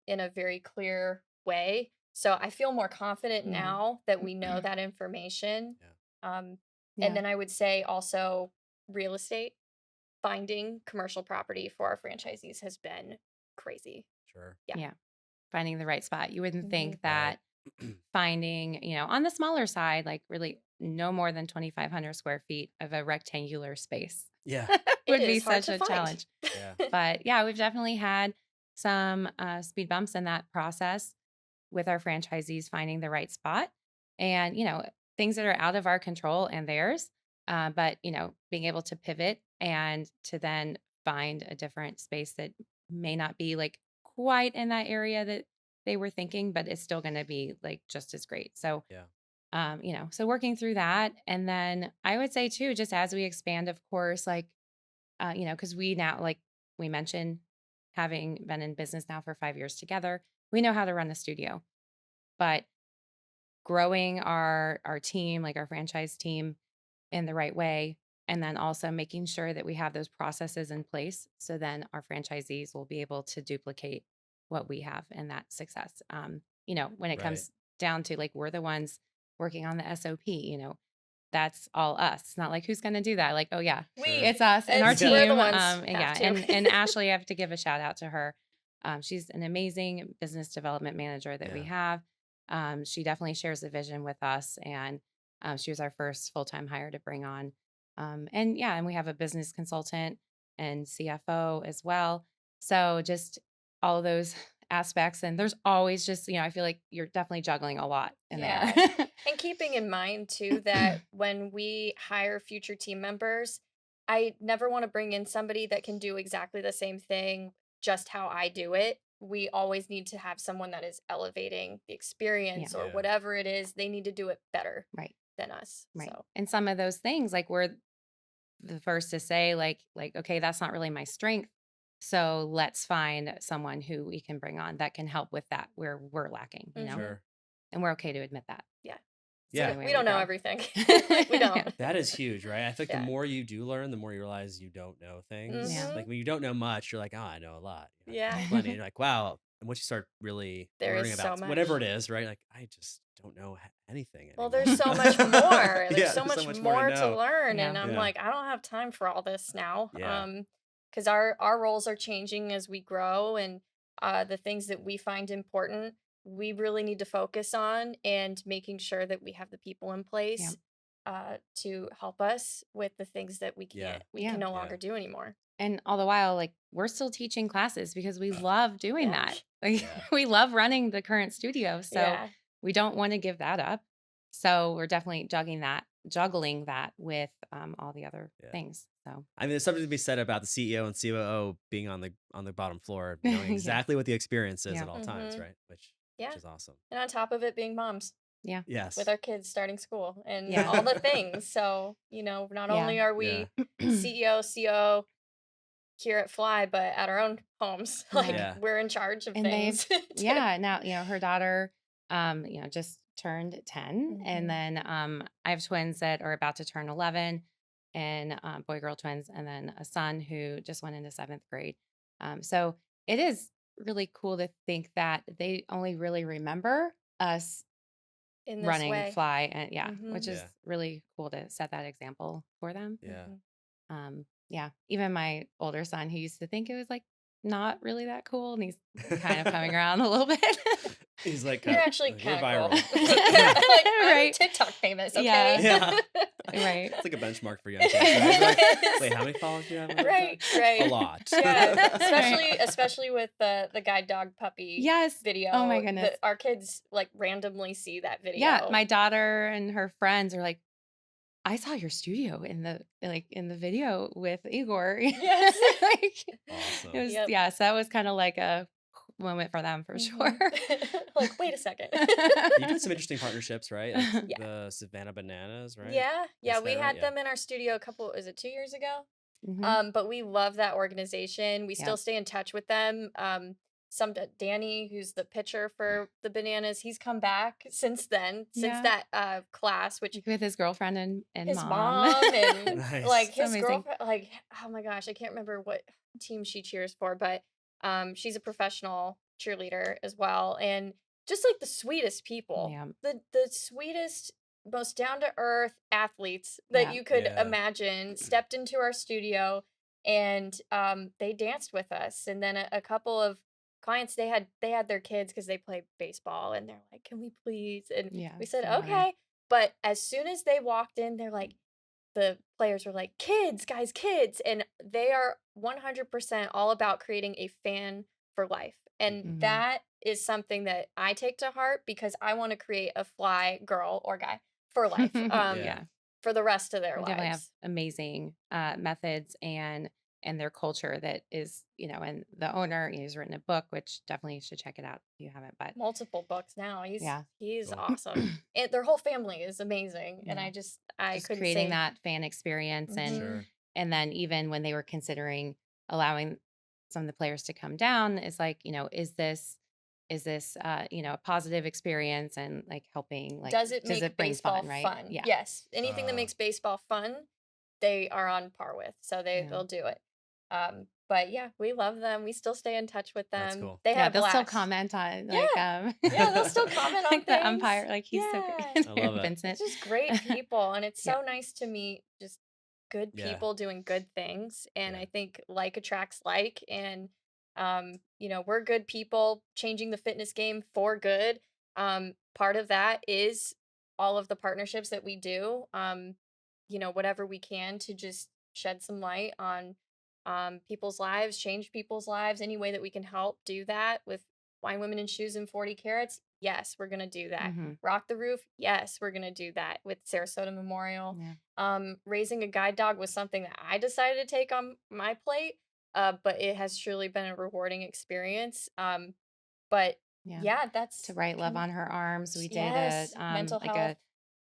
Speaker 2: in a very clear way. So I feel more confident
Speaker 3: Yeah.
Speaker 2: now that we know that information.
Speaker 1: Yeah,
Speaker 2: Um, and
Speaker 3: Yeah.
Speaker 2: then I would say also real estate, finding commercial property for our franchisees has been crazy.
Speaker 1: sure.
Speaker 2: Yeah.
Speaker 3: Yeah. Finding the right spot. You wouldn't
Speaker 2: Mhm.
Speaker 3: think
Speaker 1: Right.
Speaker 3: that finding, on the smaller side, like really no more than 2,500 square feet of a rectangular space
Speaker 1: Yeah.
Speaker 2: It
Speaker 3: would be
Speaker 2: is hard
Speaker 3: such
Speaker 2: to
Speaker 3: a
Speaker 2: find.
Speaker 3: challenge.
Speaker 1: Yeah.
Speaker 3: But yeah, we've definitely had some speed bumps in that process with our franchisees finding the right spot and, things that are out of our control and theirs. But, being able to pivot and to then find a different space that may not be like quite in that area that they were thinking, but it's still going to be like just as great. So,
Speaker 1: Yeah.
Speaker 3: so working through that. And then I would say too, just as we expand, of course, like, because we now, like we mentioned, having been in business now for 5 years together, we know how to run the studio. But growing our team, like our franchise team, in the right way, and then also making sure that we have those processes in place, so then our franchisees will be able to duplicate what we have and that success. When it
Speaker 1: Right.
Speaker 3: comes down to like we're the ones working on the SOP, that's all us. It's not like who's going to do that. Like, oh yeah,
Speaker 1: Sure.
Speaker 2: We
Speaker 3: it's us and our
Speaker 2: we're the
Speaker 3: team.
Speaker 2: ones
Speaker 3: And
Speaker 2: have
Speaker 3: yeah,
Speaker 2: to.
Speaker 3: and Ashley, I have to give a shout out to her. She's an amazing business development manager that we
Speaker 1: Yeah.
Speaker 3: have. She definitely shares the vision with us, and she was our first full time hire to bring on. And yeah, and we have a business consultant and CFO as well. So just all of those aspects, and there's always just I feel like you're definitely juggling a lot in there.
Speaker 2: Yeah. And keeping in mind too that when we hire future team members, I never want to bring in somebody that can do exactly the same thing just how I do it. We always need to have someone that is elevating the
Speaker 3: Yeah,
Speaker 2: experience or
Speaker 1: Yeah.
Speaker 2: whatever it is. They need to do it better
Speaker 3: right.
Speaker 2: than us.
Speaker 3: Right.
Speaker 2: So,
Speaker 3: And some of those things, like we're the first to say, like, okay, that's not really my strength. So let's find someone who we can bring on that can help with that where we're lacking,
Speaker 2: mhm,
Speaker 1: Sure.
Speaker 3: and we're okay to admit that.
Speaker 2: yeah.
Speaker 3: It's the
Speaker 1: Yeah.
Speaker 3: only way
Speaker 2: We
Speaker 3: we
Speaker 2: don't know
Speaker 3: grow.
Speaker 2: everything. Like, we don't.
Speaker 3: Yeah.
Speaker 1: That is huge, right? I think the
Speaker 2: Yeah.
Speaker 1: more you do learn, the more you realize you don't know things.
Speaker 3: Yeah.
Speaker 2: Hmm.
Speaker 1: Like when you don't know much, you're like, oh, I know a lot. I know
Speaker 2: Yeah.
Speaker 1: plenty. And you're like, wow. And once you start really
Speaker 2: There is
Speaker 1: learning
Speaker 2: so
Speaker 1: about whatever
Speaker 2: much.
Speaker 1: it is, right? Like, I just don't know anything
Speaker 2: Well,
Speaker 1: anymore.
Speaker 2: there's so much more. There's
Speaker 1: Yeah,
Speaker 2: so
Speaker 1: there's so
Speaker 2: much
Speaker 1: much more to
Speaker 2: more to
Speaker 1: know.
Speaker 2: learn, and
Speaker 3: Yeah.
Speaker 2: I'm
Speaker 1: Yeah.
Speaker 2: like, I don't have time for all this now.
Speaker 1: Yeah.
Speaker 2: Because our roles are changing as we grow, and the things that we find important, we really need to focus on, and making sure that we have the people in
Speaker 3: Yeah.
Speaker 2: place to help us with the things that
Speaker 1: Yeah.
Speaker 2: we can
Speaker 3: Yeah.
Speaker 2: no
Speaker 1: Yeah.
Speaker 2: longer do anymore.
Speaker 3: And all the while, like we're still teaching classes because we love doing
Speaker 2: Yeah.
Speaker 3: that. Like
Speaker 1: Yeah.
Speaker 3: we love running the current studio. So
Speaker 2: Yeah.
Speaker 3: we don't want to give that up. So we're definitely juggling that with all the other
Speaker 1: Yeah.
Speaker 3: things. So
Speaker 1: I mean, there's something to be said about the CEO and COO being on the bottom floor, knowing
Speaker 3: yeah.
Speaker 1: exactly what the experience is
Speaker 3: Yeah.
Speaker 1: at all times,
Speaker 2: Hmm.
Speaker 1: right? Which
Speaker 2: Yeah.
Speaker 1: is awesome.
Speaker 2: And on top of it, being moms
Speaker 3: Yeah.
Speaker 2: with
Speaker 1: Yes.
Speaker 2: our kids starting school and
Speaker 3: Yeah.
Speaker 2: all the things. So, not
Speaker 3: Yeah.
Speaker 2: only are
Speaker 1: Yeah.
Speaker 2: we CEO, CO here at Fly, but at our own homes, like
Speaker 3: Yeah.
Speaker 1: Yeah.
Speaker 2: we're in charge of
Speaker 3: And they've
Speaker 2: things.
Speaker 3: yeah, now, her daughter, just turned 10. And
Speaker 2: Hmm.
Speaker 3: then I have twins that are about to turn 11 and boy girl twins, and then a son who just went into 7th grade. So it is really cool to think that they only really remember us
Speaker 2: In this
Speaker 3: running
Speaker 2: way.
Speaker 3: Fly, and yeah,
Speaker 2: Hmm.
Speaker 3: which is
Speaker 1: Yeah.
Speaker 3: really cool to set that example for them.
Speaker 1: Yeah.
Speaker 2: Hmm.
Speaker 3: Yeah, even my older son, he used to think it was like not really that cool, and he's kind of coming around a little bit.
Speaker 1: He's like,
Speaker 2: You're actually
Speaker 1: we're
Speaker 2: kind of cool.
Speaker 1: viral.
Speaker 2: Like, I'm
Speaker 3: Right.
Speaker 2: TikTok famous,
Speaker 3: Yeah.
Speaker 2: okay?
Speaker 1: Yeah.
Speaker 3: Right.
Speaker 1: It's like a benchmark for young kids, right? Like,
Speaker 2: It
Speaker 1: wait,
Speaker 2: is.
Speaker 1: how many followers do you have on TikTok?
Speaker 2: Right,
Speaker 1: A
Speaker 2: right.
Speaker 1: lot.
Speaker 2: Yeah,
Speaker 3: Right.
Speaker 2: especially with the guide dog puppy
Speaker 3: Yes. Oh my
Speaker 2: video,
Speaker 3: goodness.
Speaker 2: our kids like randomly see that
Speaker 3: Yeah,
Speaker 2: video.
Speaker 3: my daughter and her friends are like, "I saw your studio in the video with Igor."
Speaker 2: Yes.
Speaker 3: Like, it
Speaker 1: Awesome.
Speaker 3: was
Speaker 2: Yep.
Speaker 3: yeah, so that was kinda like a moment for them for sure.
Speaker 2: Like, wait a second.
Speaker 1: You've had some interesting partnerships, right? Like
Speaker 2: Yeah.
Speaker 1: the Savannah Bananas, right?
Speaker 2: Yeah,
Speaker 1: Did I
Speaker 2: yeah,
Speaker 1: say
Speaker 2: we
Speaker 1: that right?
Speaker 2: had
Speaker 1: Yeah.
Speaker 2: them in our studio a couple, is it 2 years ago?
Speaker 3: Mhm.
Speaker 2: But we love that organization. We still
Speaker 3: Yep.
Speaker 2: stay in touch with them. Danny, who's the pitcher for the Bananas, he's come back since then, since
Speaker 3: Yeah.
Speaker 2: that class, which
Speaker 3: Like with his girlfriend and
Speaker 2: his
Speaker 3: mom.
Speaker 2: mom and like
Speaker 1: Nice.
Speaker 3: So
Speaker 2: his
Speaker 3: amazing.
Speaker 2: girlfriend, like, oh my gosh, I can't remember what team she cheers for, but she's a professional cheerleader as well, and just like the sweetest people,
Speaker 3: Yeah.
Speaker 2: the sweetest, most down to earth athletes that
Speaker 3: Yeah.
Speaker 2: you could
Speaker 1: Yeah.
Speaker 2: imagine stepped into our studio, and they danced with us, and then a couple of clients, they had their kids because they play baseball, and they're like, can we please, and
Speaker 3: Yeah,
Speaker 2: we
Speaker 3: it's
Speaker 2: said
Speaker 3: an honor.
Speaker 2: okay, but as soon as they walked in, they're like, the players were like, "Kids, guys, kids." And they are 100% all about creating a fan for life. And
Speaker 3: Mhm.
Speaker 2: that is something that I take to heart because I want to create a fly girl or guy for life,
Speaker 1: Yeah.
Speaker 3: Yeah.
Speaker 2: for the rest of their
Speaker 3: They definitely have
Speaker 2: lives.
Speaker 3: amazing methods and their culture that is, and the owner has written a book, which definitely you should check it out if you haven't. But
Speaker 2: Multiple books now. He's
Speaker 3: yeah,
Speaker 2: he's
Speaker 1: Cool.
Speaker 2: awesome. And their whole family is amazing. And
Speaker 3: yeah,
Speaker 2: I
Speaker 3: just
Speaker 2: couldn't
Speaker 3: creating
Speaker 2: say.
Speaker 3: that fan experience
Speaker 2: Mhm.
Speaker 1: Sure.
Speaker 3: and then even when they were considering allowing some of the players to come down, is like, is this a positive experience and like helping, like,
Speaker 2: Does it
Speaker 3: does
Speaker 2: make
Speaker 3: it bring
Speaker 2: baseball
Speaker 3: fun, right?
Speaker 2: fun?
Speaker 3: Yeah,
Speaker 2: Yes. Anything that
Speaker 1: Uh,
Speaker 2: makes baseball fun, they are on par with. So
Speaker 3: yeah.
Speaker 2: they'll do it. But yeah, we love them. We still stay in touch with
Speaker 1: that's
Speaker 2: them.
Speaker 1: cool.
Speaker 2: They had
Speaker 3: Yeah,
Speaker 2: a
Speaker 3: they'll still
Speaker 2: blast.
Speaker 3: comment on
Speaker 2: Yeah.
Speaker 3: like
Speaker 2: Yeah, they'll still comment on
Speaker 3: like the
Speaker 2: things.
Speaker 3: umpire, like he's so
Speaker 2: Yeah.
Speaker 3: great.
Speaker 1: I love it.
Speaker 2: It's
Speaker 3: Vincent.
Speaker 2: just great people, and it's
Speaker 3: Yeah.
Speaker 2: so nice to meet just good
Speaker 1: Yeah.
Speaker 2: people doing good things. And
Speaker 1: Yeah.
Speaker 2: I think like attracts like, and we're good people changing the fitness game for good. Part of that is all of the partnerships that we do. Whatever we can to just shed some light on people's lives, change people's lives, any way that we can help do that with Wine Women in Shoes and 40 Carats. Yes, we're going to do that.
Speaker 3: Mhm.
Speaker 2: Rock the Roof. Yes, we're going to do that with Sarasota Memorial.
Speaker 3: Yeah.
Speaker 2: Raising a guide dog was something that I decided to take on my plate, but it has truly been a rewarding experience. But
Speaker 3: Yeah.
Speaker 2: yeah,
Speaker 3: To
Speaker 2: that's
Speaker 3: write Love
Speaker 2: kind
Speaker 3: on Her Arms, we did
Speaker 2: yes, mental
Speaker 3: like
Speaker 2: health.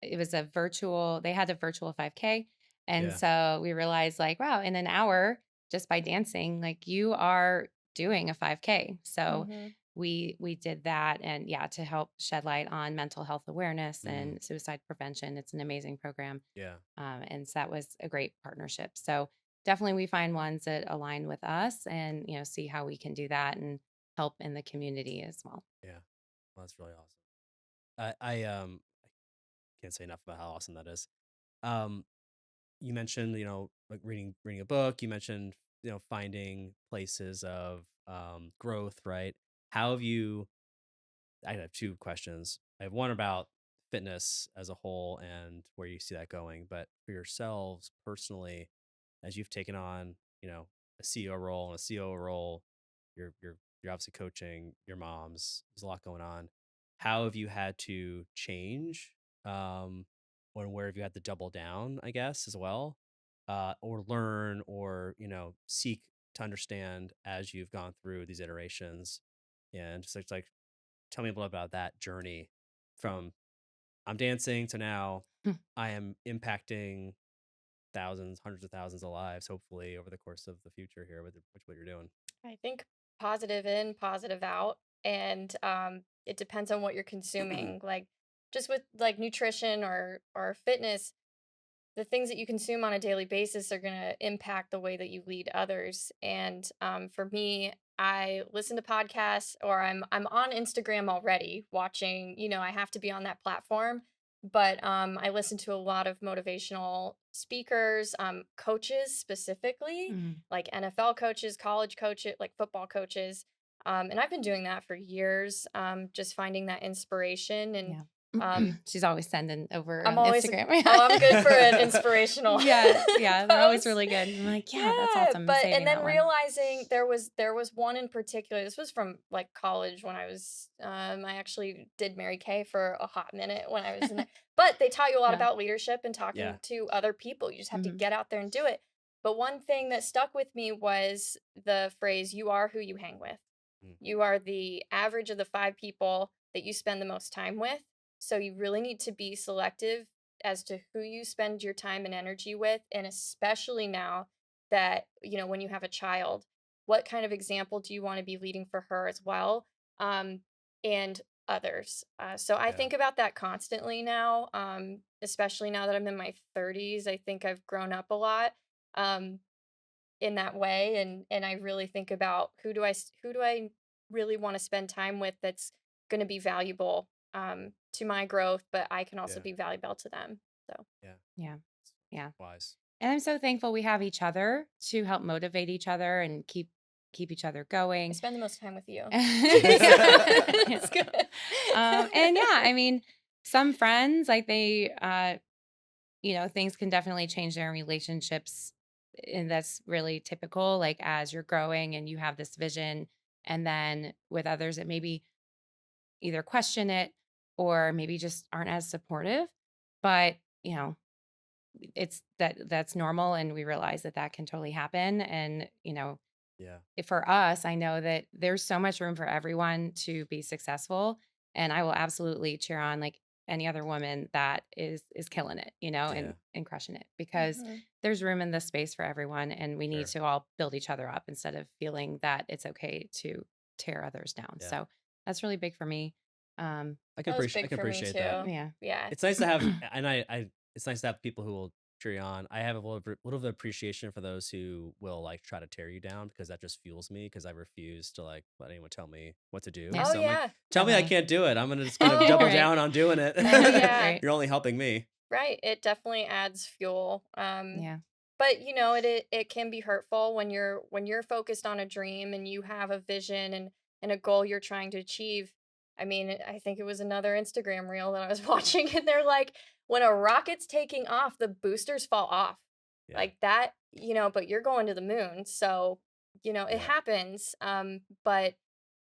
Speaker 3: it was a virtual, they had a virtual 5K. And
Speaker 1: Yeah.
Speaker 3: so we realized like, wow, in an hour, just by dancing, like you are doing a 5K. So
Speaker 2: Hmm.
Speaker 3: we did that, and yeah, to help shed light on mental health awareness
Speaker 1: Mm,
Speaker 3: and suicide prevention. It's an amazing program.
Speaker 1: yeah.
Speaker 3: And so that was a great partnership. So definitely we find ones that align with us and, see how we can do that and help in the community as well.
Speaker 1: Yeah. Well, that's really awesome. I can't say enough about how awesome that is. Um, you mentioned, like reading a book. You mentioned, finding places of growth, right? How have you I have two questions. I have one about fitness as a whole and where you see that going, but for yourselves personally, as you've taken on, a CEO role and a COO role, you're obviously coaching your moms. There's a lot going on. How have you had to change? Or where have you had to double down, I guess, as well? Or learn or, seek to understand as you've gone through these iterations. And just like tell me a little about that journey from I'm dancing to now I am impacting thousands, hundreds of thousands of lives, hopefully over the course of the future here with what you're doing.
Speaker 2: I think positive in, positive out, and it depends on what you're consuming. Like just with like nutrition or fitness, the things that you consume on a daily basis are going to impact the way that you lead others. And for me, I listen to podcasts, or I'm on Instagram already watching. I have to be on that platform, but I listen to a lot of motivational speakers, coaches specifically,
Speaker 3: Mhm.
Speaker 2: like NFL coaches, college coaches, like football coaches. And I've been doing that for years, just finding that inspiration and
Speaker 3: Yeah.
Speaker 2: um,
Speaker 3: She's always sending over
Speaker 2: I'm always
Speaker 3: Instagram.
Speaker 2: oh, I'm good for an inspirational
Speaker 3: Yes, yeah, they're always
Speaker 2: post.
Speaker 3: really good. I'm like, yeah, that's
Speaker 2: Yeah,
Speaker 3: awesome. I'm
Speaker 2: but and
Speaker 3: saving
Speaker 2: then
Speaker 3: that one.
Speaker 2: realizing there was one in particular. This was from like college when I actually did Mary Kay for a hot minute when I was in there. But they taught you a lot
Speaker 3: Yeah.
Speaker 2: about leadership and talking
Speaker 1: Yeah.
Speaker 2: to other people. You just have to
Speaker 3: Mhm.
Speaker 2: get out there and do it. But one thing that stuck with me was the phrase, "You are who you hang with."
Speaker 1: Mm,
Speaker 2: You are the average of the 5 people that you spend the most time with, so you really need to be selective as to who you spend your time and energy with, and especially now that, when you have a child, what kind of example do you wanna be leading for her as well, and others? So I
Speaker 1: yeah.
Speaker 2: think about that constantly now, especially now that I'm in my 30s. I think I've grown up a lot, um, in that way, and I really think about who do I really want to spend time with that's going to be valuable to my growth, but I can also
Speaker 1: Yeah.
Speaker 2: be valuable to them. So
Speaker 1: Yeah.
Speaker 3: Yeah.
Speaker 1: It's
Speaker 3: Yeah.
Speaker 1: wise.
Speaker 3: And I'm so thankful we have each other to help motivate each other and keep each other
Speaker 2: I
Speaker 3: going.
Speaker 2: spend the most time with you.
Speaker 3: Yeah.
Speaker 2: It's good.
Speaker 3: And yeah, I mean, some friends like things can definitely change their relationships, and that's really typical. Like as you're growing and you have this vision, and then with others that maybe either question it or maybe just aren't as supportive. But that's normal, and we realize that that can totally happen. And
Speaker 1: Yeah.
Speaker 3: for us, I know that there's so much room for everyone to be successful, and I will absolutely cheer on like any other woman that is killing it,
Speaker 1: Yeah.
Speaker 3: and crushing it, because
Speaker 2: Mhm.
Speaker 3: there's room in this space for everyone, and we need
Speaker 1: Sure.
Speaker 3: to all build each other up instead of feeling that it's okay to tear others down.
Speaker 1: Yeah.
Speaker 3: So that's really big for me. Um,
Speaker 2: That was
Speaker 1: I
Speaker 2: big
Speaker 1: can
Speaker 2: for me
Speaker 1: appreciate that.
Speaker 2: too.
Speaker 3: yeah.
Speaker 2: Yeah.
Speaker 1: It's nice to have, and it's nice to have people who will cheer you on. I have a little bit of appreciation for those who will like try to tear you down because that just fuels me because I refuse to like let anyone tell me what to do.
Speaker 3: Yeah,
Speaker 2: Oh
Speaker 1: So I'm like,
Speaker 2: yeah.
Speaker 1: tell me I
Speaker 3: definitely.
Speaker 1: can't do it. just gonna double
Speaker 2: Oh,
Speaker 3: Right.
Speaker 1: down on doing it.
Speaker 2: oh yeah.
Speaker 3: Right.
Speaker 1: You're only helping me.
Speaker 2: Right. It definitely adds fuel.
Speaker 3: Yeah.
Speaker 2: But it can be hurtful when you're focused on a dream and you have a vision and a goal you're trying to achieve. I mean, I think it was another Instagram reel that I was watching, and they're like, when a rocket's taking off, the boosters fall off.
Speaker 1: Yeah.
Speaker 2: Like that, but you're going to the moon. So, it
Speaker 1: Yeah.
Speaker 2: happens.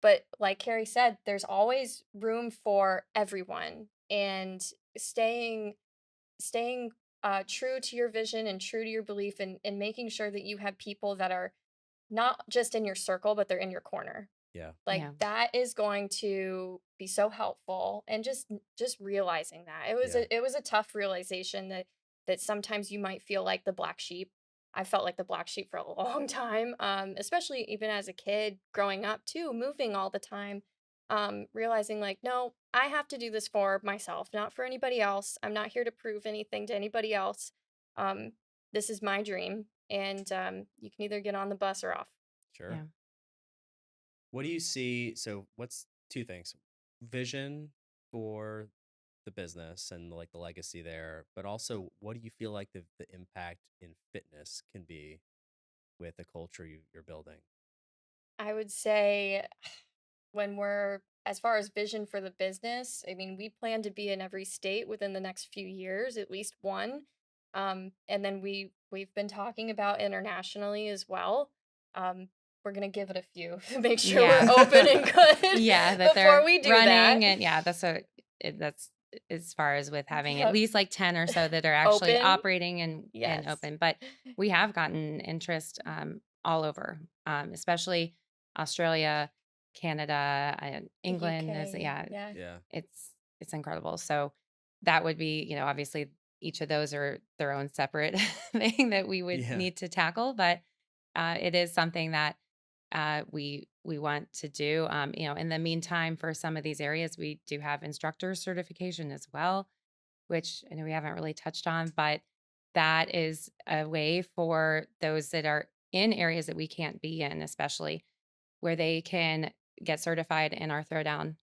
Speaker 2: But like Carrie said, there's always room for everyone. And staying staying true to your vision and true to your belief, and making sure that you have people that are not just in your circle, but they're in your corner.
Speaker 1: Yeah.
Speaker 2: Like
Speaker 3: Yeah.
Speaker 2: that is going to be so helpful, and just realizing that
Speaker 1: Yeah.
Speaker 2: it was a tough realization that sometimes you might feel like the black sheep. I felt like the black sheep for a long time, especially even as a kid growing up too, moving all the time, realizing like, no, I have to do this for myself, not for anybody else. I'm not here to prove anything to anybody else. Um, this is my dream, and you can either get on the bus or off.
Speaker 1: Sure.
Speaker 3: Yeah.
Speaker 1: What do you see? So, what's two things? Vision for the business and like the legacy there, but also what do you feel like the impact in fitness can be with the culture you're building?
Speaker 2: I would say when we're as far as vision for the business, I mean, we plan to be in every state within the next few years, at least one. And then we've been talking about internationally as well. Um, we're gonna give it a few to make sure we're
Speaker 3: Yeah.
Speaker 2: open and good
Speaker 3: Yeah, that
Speaker 2: before
Speaker 3: they're
Speaker 2: we do that.
Speaker 3: running, and yeah, that's as far as with having at
Speaker 2: Yep.
Speaker 3: least like 10 or so that are actually
Speaker 2: Open.
Speaker 3: operating and
Speaker 2: Yes.
Speaker 3: open. But we have gotten interest all over, especially Australia, Canada, and
Speaker 2: The
Speaker 3: England is,
Speaker 2: UK.
Speaker 3: yeah,
Speaker 2: Yeah.
Speaker 1: Yeah.
Speaker 3: it's incredible. So that would be, obviously each of those are their own separate thing that we would
Speaker 1: Yeah.
Speaker 3: need to tackle, but it is something that we want to do. In the meantime, for some of these areas, we do have instructor certification as well, which I know we haven't really touched on, but that is a way for those that are in areas that we can't be in, especially where they can get certified in our throwdown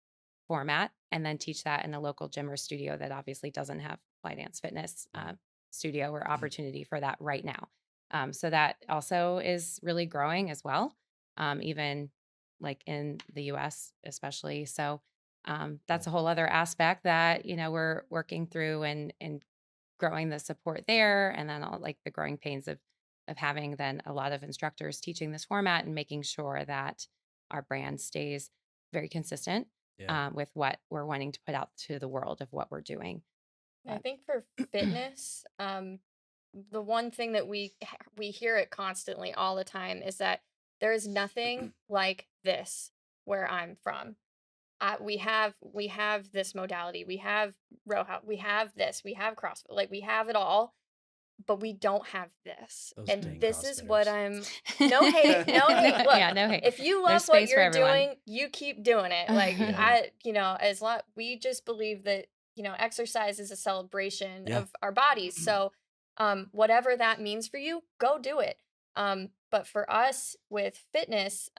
Speaker 3: format and then teach that in a local gym or studio that obviously doesn't have Fly Dance Fitness
Speaker 1: Mm.
Speaker 3: studio or opportunity for that right now. So that also is really growing as well. Even like in the US especially. So that's
Speaker 1: Cool.
Speaker 3: a whole other aspect that, we're working through and growing the support there. And then all like the growing pains of having then a lot of instructors teaching this format and making sure that our brand stays very consistent
Speaker 1: Yeah.
Speaker 3: with what we're wanting to put out to the world of what we're doing.
Speaker 2: I
Speaker 3: But
Speaker 2: think for fitness, the one thing that we hear it constantly all the time is that there is nothing like this where I'm from. We have this modality, we have row house, we have this, we have CrossFit, like we have it all, but we don't have this.
Speaker 1: Those
Speaker 2: And
Speaker 1: dang
Speaker 2: this is what
Speaker 1: CrossFitters.
Speaker 2: I'm no hate, no hate. Look,
Speaker 3: Yeah, no hate.
Speaker 2: if you
Speaker 3: There's
Speaker 2: love what
Speaker 3: space for
Speaker 2: you're
Speaker 3: everyone.
Speaker 2: doing, you keep doing it. Like
Speaker 1: Yeah.
Speaker 2: as long we just believe that, exercise is a celebration
Speaker 1: Yeah.
Speaker 2: of our bodies. So whatever that means for you, go do it. But for us with fitness,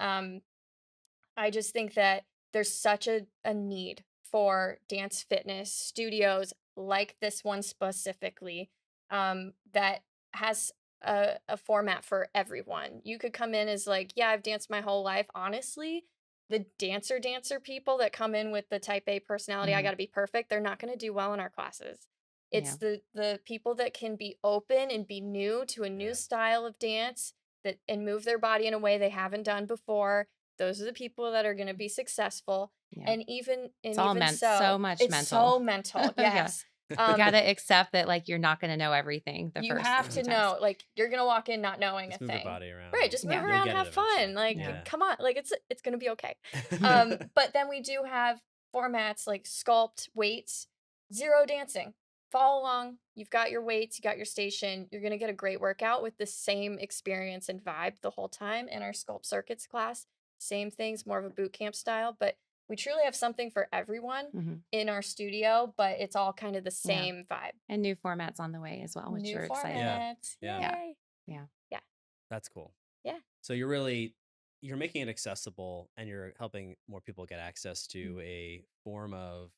Speaker 2: I just think that there's such a need for dance fitness studios like this one specifically, that has a format for everyone. You could come in as like, yeah, I've danced my whole life. Honestly, the dancer people that come in with the type A personality, I
Speaker 3: Mhm.
Speaker 2: got to be perfect, they're not going to do well in our classes. It's
Speaker 3: Yeah.
Speaker 2: the people that can be open and be new to a new
Speaker 1: Yeah.
Speaker 2: style of dance that and move their body in a way they haven't done before. Those are the people that are gonna be successful,
Speaker 3: Yeah.
Speaker 2: and even
Speaker 3: It's
Speaker 2: and
Speaker 3: all
Speaker 2: even
Speaker 3: meant so
Speaker 2: so,
Speaker 3: much
Speaker 2: it's
Speaker 3: mental.
Speaker 2: so mental,
Speaker 3: Yeah.
Speaker 2: yes.
Speaker 3: You
Speaker 2: Um,
Speaker 3: gotta accept that like you're not gonna know everything the
Speaker 2: you
Speaker 3: first
Speaker 2: have
Speaker 3: few
Speaker 2: to
Speaker 3: times.
Speaker 2: know, like, you're gonna walk in not knowing a
Speaker 1: Just move your
Speaker 2: thing.
Speaker 1: body around
Speaker 2: Right,
Speaker 1: and
Speaker 2: just move
Speaker 3: Yeah.
Speaker 1: you'll
Speaker 2: around,
Speaker 1: get it
Speaker 2: have
Speaker 1: eventually.
Speaker 2: fun, like,
Speaker 3: Yeah.
Speaker 1: Yeah.
Speaker 2: come on, like, it's gonna be okay. But then we do have formats like Sculpt, weights, 0 dancing. Follow along, you've got your weights, you got your station, you're gonna get a great workout with the same experience and vibe the whole time in our Sculpt circuits class. Same things, more of a boot camp style, but we truly have something for everyone
Speaker 3: Mhm.
Speaker 2: in our studio, but it's all kind of the
Speaker 3: Yeah.
Speaker 2: same vibe.
Speaker 3: And new formats on the way as well, which
Speaker 2: New
Speaker 3: are exciting.
Speaker 1: Yeah.
Speaker 2: formats,
Speaker 1: Yeah.
Speaker 3: Yeah.
Speaker 2: yay.
Speaker 3: Yeah.
Speaker 2: Yeah,
Speaker 1: That's cool.
Speaker 2: yeah.
Speaker 1: So you're making it accessible and you're helping more people get access to a form of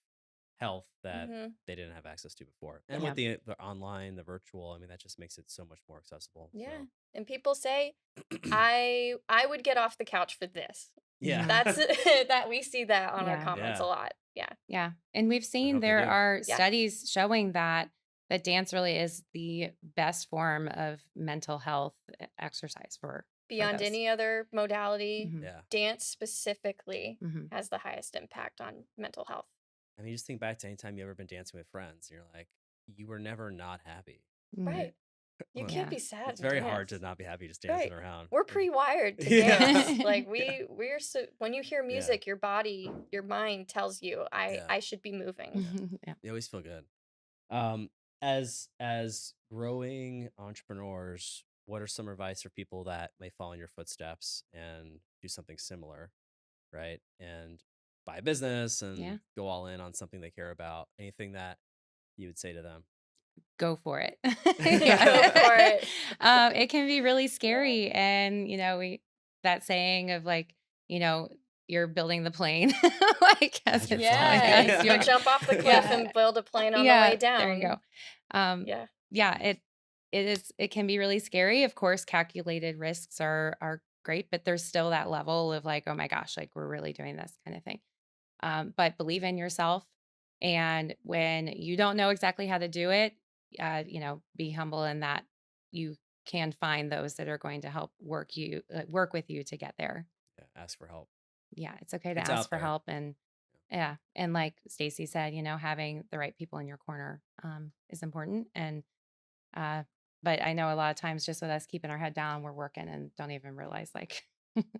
Speaker 1: health that
Speaker 2: Mhm.
Speaker 1: they didn't have access to before. And
Speaker 2: Yeah.
Speaker 1: with the online, the virtual, I mean, that just makes it so much more accessible.
Speaker 2: Yeah.
Speaker 1: So
Speaker 2: And people say, I would get off the couch for this.
Speaker 1: yeah.
Speaker 3: Mhm.
Speaker 2: That's that we see that on our
Speaker 3: Yeah.
Speaker 2: comments a
Speaker 1: Yeah.
Speaker 2: lot. Yeah.
Speaker 3: Yeah. And we've
Speaker 1: I
Speaker 3: seen
Speaker 1: hope they
Speaker 3: there
Speaker 1: do.
Speaker 3: are
Speaker 2: Yeah.
Speaker 3: studies showing that dance really is the best form of mental health exercise for
Speaker 2: Beyond
Speaker 3: those.
Speaker 2: any other modality,
Speaker 3: Mhm.
Speaker 1: Yeah.
Speaker 2: dance specifically
Speaker 3: Mhm.
Speaker 2: has the highest impact on mental health.
Speaker 1: I mean, just think back to any time you ever been dancing with friends and you're like, you were never not happy.
Speaker 3: Mhm.
Speaker 2: Right. You
Speaker 1: Like,
Speaker 2: can't
Speaker 3: Yeah.
Speaker 2: be sad
Speaker 1: it's
Speaker 2: and
Speaker 1: very hard to
Speaker 2: dance.
Speaker 1: not be happy just dancing
Speaker 2: Right.
Speaker 1: around.
Speaker 2: We're pre-wired to
Speaker 1: Yeah.
Speaker 2: dance. Like
Speaker 1: Yeah.
Speaker 2: we're so when you hear
Speaker 1: Yeah.
Speaker 2: music, your body, your mind tells you
Speaker 1: Yeah.
Speaker 2: I should be moving.
Speaker 1: Yeah.
Speaker 3: Yeah.
Speaker 1: You always feel good. Um, as growing entrepreneurs, what are some advice for people that may follow in your footsteps and do something similar, right? And buy a business
Speaker 3: Yeah.
Speaker 1: and go all in on something they care about. Anything that you would say to them?
Speaker 3: Go for it.
Speaker 2: Go for
Speaker 3: Yeah.
Speaker 2: it.
Speaker 3: It can be really
Speaker 2: Yeah.
Speaker 3: scary. And, that saying of like, you're building the plane, like as
Speaker 1: As you're
Speaker 3: it's
Speaker 1: flying.
Speaker 3: flying.
Speaker 2: Yeah,
Speaker 3: As
Speaker 2: you'll
Speaker 3: you're,
Speaker 1: Yeah.
Speaker 2: jump off the cliff
Speaker 3: yeah.
Speaker 2: and build a plane on the way
Speaker 3: Yeah. There you
Speaker 2: down.
Speaker 3: go. Um,
Speaker 2: Yeah.
Speaker 3: yeah, it can be really scary. Of course, calculated risks are great, but there's still that level of like, oh my gosh, like we're really doing this kind of thing. But believe in yourself. And when you don't know exactly how to do it, be humble in that you can find those that are going to help work with you to get there.
Speaker 1: Yeah, ask for help.
Speaker 3: Yeah, it's okay to
Speaker 1: It's
Speaker 3: ask
Speaker 1: out
Speaker 3: for
Speaker 1: there.
Speaker 3: help. And yeah, and like Stacy said, having the right people in your corner is important. And uh, but I know a lot of times just with us keeping our head down, we're working and don't even realize like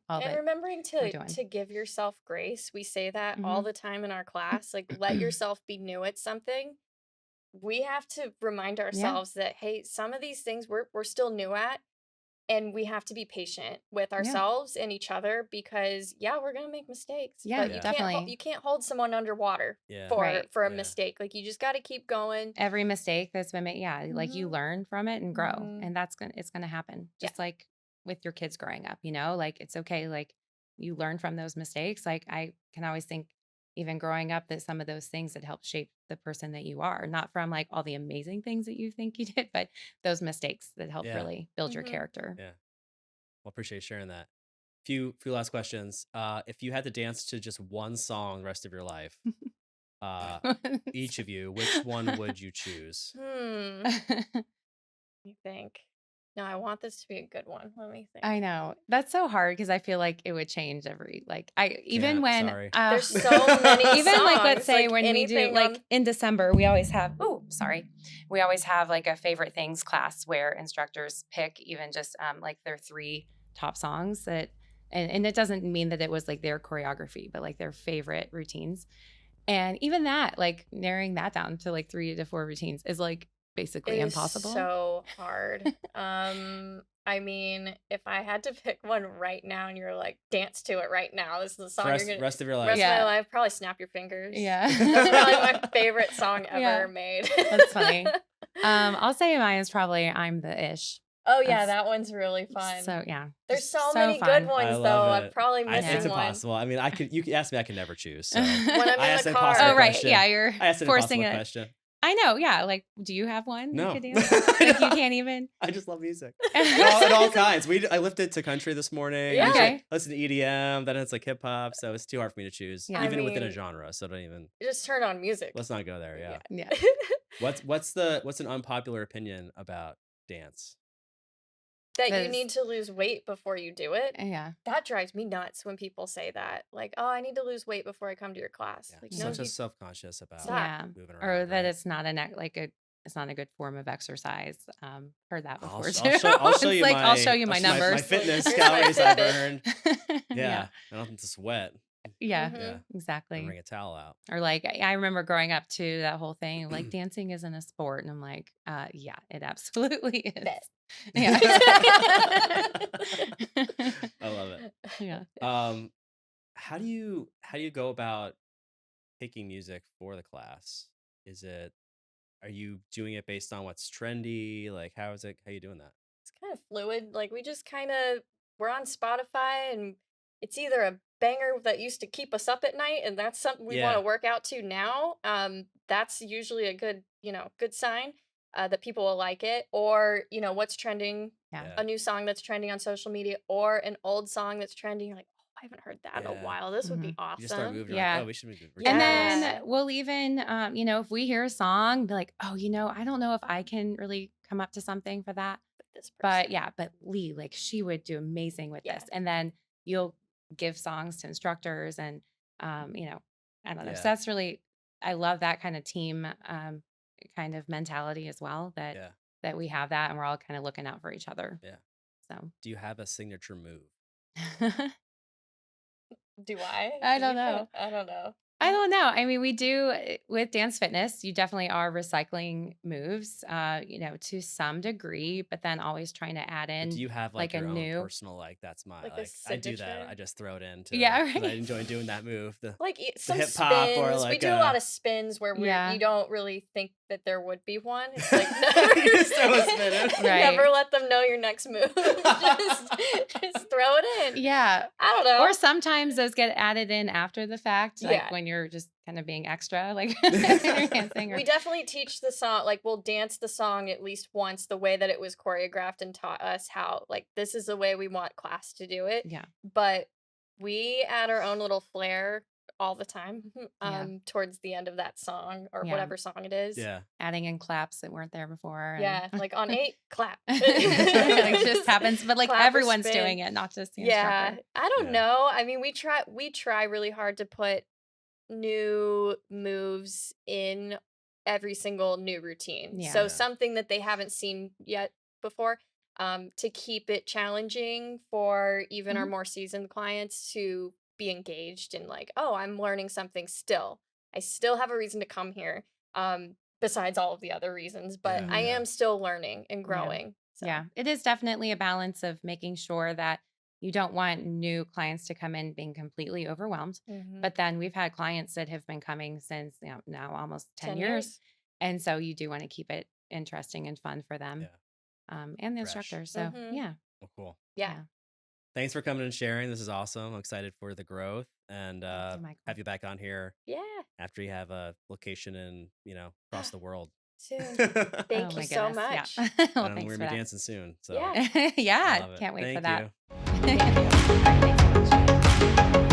Speaker 3: all
Speaker 2: And
Speaker 3: that
Speaker 2: remembering
Speaker 3: we're
Speaker 2: to
Speaker 3: doing.
Speaker 2: to give yourself grace. We say that all
Speaker 3: Hmm.
Speaker 2: the time in our class. Like let yourself be new at something. We have to remind
Speaker 3: Yeah,
Speaker 2: ourselves that hey, some of these things we're still new at, and we have to be patient with
Speaker 3: yeah,
Speaker 2: ourselves and each other because yeah, we're going to make mistakes,
Speaker 3: yeah,
Speaker 2: but
Speaker 1: Yeah.
Speaker 3: definitely.
Speaker 2: you can't hold someone underwater
Speaker 1: Yeah.
Speaker 2: for
Speaker 3: Right.
Speaker 2: a
Speaker 1: Yeah.
Speaker 2: mistake. Like you just got to keep going.
Speaker 3: Every mistake that's been made, yeah, like you
Speaker 2: Mhm.
Speaker 3: learn from it and grow.
Speaker 2: Mhm.
Speaker 3: And it's gonna happen.
Speaker 2: Yeah.
Speaker 3: Just like with your kids growing up, like it's okay. Like you learn from those mistakes. Like I can always think even growing up that some of those things that help shape the person that you are, not from like all the amazing things that you think you did, but those mistakes that help
Speaker 1: Yeah.
Speaker 3: really build your
Speaker 2: Mhm.
Speaker 3: character.
Speaker 1: Yeah. Well, appreciate you sharing that. few last questions. If you had to dance to just one song the rest of your life, uh, each of you, which one would you choose?
Speaker 2: Let me think. No, I want this to be a good one. Let me think.
Speaker 3: I know. That's so hard because I feel like it would change every like I even
Speaker 1: Can't.
Speaker 3: when
Speaker 1: Sorry.
Speaker 2: There's so many
Speaker 3: even like let's
Speaker 2: songs.
Speaker 3: say
Speaker 2: Like
Speaker 3: when we do
Speaker 2: anything
Speaker 3: like
Speaker 2: on.
Speaker 3: in December we always have we always have like a favorite things class where instructors pick even just like their 3 top songs that and it doesn't mean that it was like their choreography but like their favorite routines. And even that, like narrowing that down to like 3 to 4 routines is like basically
Speaker 2: It is
Speaker 3: impossible.
Speaker 2: so hard. I mean, if I had to pick one right now and you're like, dance to it right now, this is the song you're gonna
Speaker 1: Rest of your life.
Speaker 2: rest of my
Speaker 3: Yeah.
Speaker 2: life, probably Snap Your Fingers.
Speaker 3: Yeah.
Speaker 2: That's probably my favorite song ever
Speaker 3: Yeah.
Speaker 2: made.
Speaker 3: That's funny. I'll say mine is probably I'm the Ish.
Speaker 2: Oh yeah,
Speaker 3: That's
Speaker 2: that one's really fun.
Speaker 3: So yeah.
Speaker 2: There's
Speaker 3: just
Speaker 2: so many
Speaker 3: fun.
Speaker 2: good ones
Speaker 1: I
Speaker 2: though.
Speaker 1: love
Speaker 2: I'm
Speaker 1: it.
Speaker 2: probably
Speaker 1: It's
Speaker 2: missing one.
Speaker 1: impossible. I mean, you could ask me, I can never choose. So
Speaker 2: When I'm
Speaker 1: I
Speaker 2: in
Speaker 1: asked
Speaker 2: the
Speaker 1: an
Speaker 2: car.
Speaker 1: impossible
Speaker 3: Oh right,
Speaker 1: question.
Speaker 3: yeah, you're
Speaker 1: I asked an
Speaker 3: forcing
Speaker 1: impossible
Speaker 3: it.
Speaker 1: question.
Speaker 3: I know, yeah. Like, do you have one?
Speaker 1: No.
Speaker 3: You could dance? Like, you can't even.
Speaker 1: I just love music. In all kinds. I lifted to country this morning.
Speaker 2: Yeah.
Speaker 1: Usually
Speaker 3: Okay.
Speaker 1: listen to EDM, then it's like hip hop. So it's too hard for me to choose,
Speaker 3: Yeah.
Speaker 1: even
Speaker 2: I
Speaker 1: within a
Speaker 2: mean,
Speaker 1: genre. So don't even.
Speaker 2: Just turn on music.
Speaker 1: Let's not go there. Yeah.
Speaker 3: Yeah.
Speaker 1: What's an unpopular opinion about dance?
Speaker 2: That you
Speaker 3: Because-
Speaker 2: need to lose weight before you do it.
Speaker 3: Yeah.
Speaker 2: That drives me nuts when people say that. Like, oh, I need to lose weight before I come to your class.
Speaker 1: Yeah.
Speaker 2: Like,
Speaker 1: So
Speaker 2: no,
Speaker 1: just self-conscious about
Speaker 2: Stop.
Speaker 3: Yeah.
Speaker 1: moving around.
Speaker 3: Or that
Speaker 1: right?
Speaker 3: it's not it's not a good form of exercise. Heard that
Speaker 1: I'll,
Speaker 3: before
Speaker 1: sh-
Speaker 3: too.
Speaker 1: I'll show
Speaker 3: It's
Speaker 1: you
Speaker 3: like,
Speaker 1: my
Speaker 3: I'll show you my
Speaker 1: I'll show
Speaker 3: numbers.
Speaker 1: my fitness
Speaker 2: Here's my
Speaker 1: calories I
Speaker 2: Fitbit.
Speaker 1: burned. Yeah. I don't have to sweat.
Speaker 3: Yeah.
Speaker 2: Mhm.
Speaker 1: Yeah.
Speaker 3: Exactly.
Speaker 1: Bring a towel out.
Speaker 3: Or like I remember growing up too, that whole thing like dancing isn't a sport, and I'm like, yeah, it absolutely is.
Speaker 2: Bet.
Speaker 3: Yeah.
Speaker 1: I love it.
Speaker 3: Yeah.
Speaker 1: How do you go about picking music for the class? Are you doing it based on what's trendy? Like how are you doing that?
Speaker 2: It's kind of fluid. Like, we're on Spotify and it's either a banger that used to keep us up at night and that's something we want
Speaker 1: Yeah.
Speaker 2: to work out to now. That's usually a good sign that people will like it. Or, what's trending,
Speaker 3: Yeah.
Speaker 2: a new song that's trending on social media, or an old song that's trending. You're like, oh, I haven't heard that in a
Speaker 1: Yeah.
Speaker 2: while. This would be
Speaker 3: Mhm.
Speaker 1: You just start
Speaker 2: awesome.
Speaker 1: moving.
Speaker 3: Yeah.
Speaker 1: Like, oh, we should be
Speaker 3: And
Speaker 2: Yeah.
Speaker 3: then we'll even, if we hear a song, be like, oh, I don't know if I can really come up to something for that.
Speaker 2: This
Speaker 3: But
Speaker 2: person.
Speaker 3: yeah, but Lee, like she would do amazing with
Speaker 2: Yeah.
Speaker 3: this. And then you'll give songs to instructors and, I don't know.
Speaker 1: Yeah.
Speaker 3: So that's really, I love that kind of team kind of mentality as well that,
Speaker 1: Yeah.
Speaker 3: that we have that and we're all kind of looking out for each other.
Speaker 1: Yeah.
Speaker 3: So
Speaker 1: Do you have a signature move?
Speaker 2: Do I?
Speaker 3: I don't know.
Speaker 2: I don't know.
Speaker 3: I don't know. I mean, we do with dance fitness, you definitely are recycling moves, to some degree, but then always trying to add
Speaker 1: But
Speaker 3: in
Speaker 1: do you have
Speaker 3: like
Speaker 1: like
Speaker 3: a
Speaker 1: your
Speaker 3: new,
Speaker 1: own personal that's my
Speaker 2: Like a
Speaker 1: I do that.
Speaker 2: signature?
Speaker 1: I just throw it in
Speaker 3: Yeah,
Speaker 1: 'cause I
Speaker 3: right.
Speaker 1: enjoy doing that move.
Speaker 2: Like some
Speaker 1: hip hop or
Speaker 2: spins. We
Speaker 1: like
Speaker 2: do a lot of spins where
Speaker 3: Yeah.
Speaker 2: you don't really think that there would be one. It's like
Speaker 1: You just throw a spin in.
Speaker 3: Right.
Speaker 2: never let them know your next move. just throw it in.
Speaker 3: Yeah.
Speaker 2: I don't know.
Speaker 3: Or sometimes those get added in after the fact, like
Speaker 2: Yeah.
Speaker 3: when you're just kind of being extra, like you're dancing. Or,
Speaker 2: We definitely teach the song, like we'll dance the song at least once the way that it was choreographed and taught us how, like, this is the way we want class to do it.
Speaker 3: yeah.
Speaker 2: But we add our own little flair all the time
Speaker 3: Yeah.
Speaker 2: towards the end of that song or
Speaker 3: Yeah.
Speaker 2: whatever song it is.
Speaker 1: Yeah.
Speaker 3: Adding in claps that weren't there before. and-
Speaker 2: Yeah, like on 8, clap.
Speaker 3: like it just happens, but like
Speaker 2: Clap or
Speaker 3: everyone's
Speaker 2: spin.
Speaker 3: doing it, not just the
Speaker 2: Yeah,
Speaker 3: instructor.
Speaker 2: I don't
Speaker 1: Yeah.
Speaker 2: know. I mean, we try really hard to put new moves in every single new routine.
Speaker 3: Yeah.
Speaker 2: So
Speaker 1: Yeah.
Speaker 2: something that they haven't seen yet before, to keep it challenging for even our
Speaker 3: Mhm.
Speaker 2: more seasoned clients to be engaged in, like, oh, I'm learning something still. I still have a reason to come here. Besides all of the other reasons, but
Speaker 1: Yeah,
Speaker 2: I
Speaker 1: yeah.
Speaker 2: am still learning and growing. So.
Speaker 3: Yeah, it is definitely a balance of making sure that you don't want new clients to come in being completely overwhelmed.
Speaker 2: Mhm.
Speaker 3: But then we've had clients that have been coming since now almost 10 years. And so you do want to keep it interesting and fun for them and the
Speaker 1: Fresh.
Speaker 3: instructors. So
Speaker 2: Mhm.
Speaker 3: yeah.
Speaker 1: Well, cool.
Speaker 2: Yeah.
Speaker 1: Thanks for coming and sharing. This is awesome. I'm excited for the growth and
Speaker 3: Thank you, Michael.
Speaker 1: have you back on here
Speaker 2: Yeah.
Speaker 1: after you have a location in, across the world.
Speaker 2: Soon.
Speaker 1: Thank
Speaker 2: Thank
Speaker 3: Oh
Speaker 2: you
Speaker 3: my
Speaker 2: so
Speaker 3: goodness,
Speaker 2: much.
Speaker 3: yeah. Well,
Speaker 1: and
Speaker 3: thanks
Speaker 1: we're
Speaker 3: for
Speaker 1: gonna be
Speaker 3: that.
Speaker 1: dancing soon. So
Speaker 2: Yeah.
Speaker 1: I
Speaker 3: Yeah,
Speaker 1: love it.
Speaker 3: can't wait for
Speaker 1: Thank
Speaker 3: that.
Speaker 1: you.
Speaker 3: All right. Thanks so much.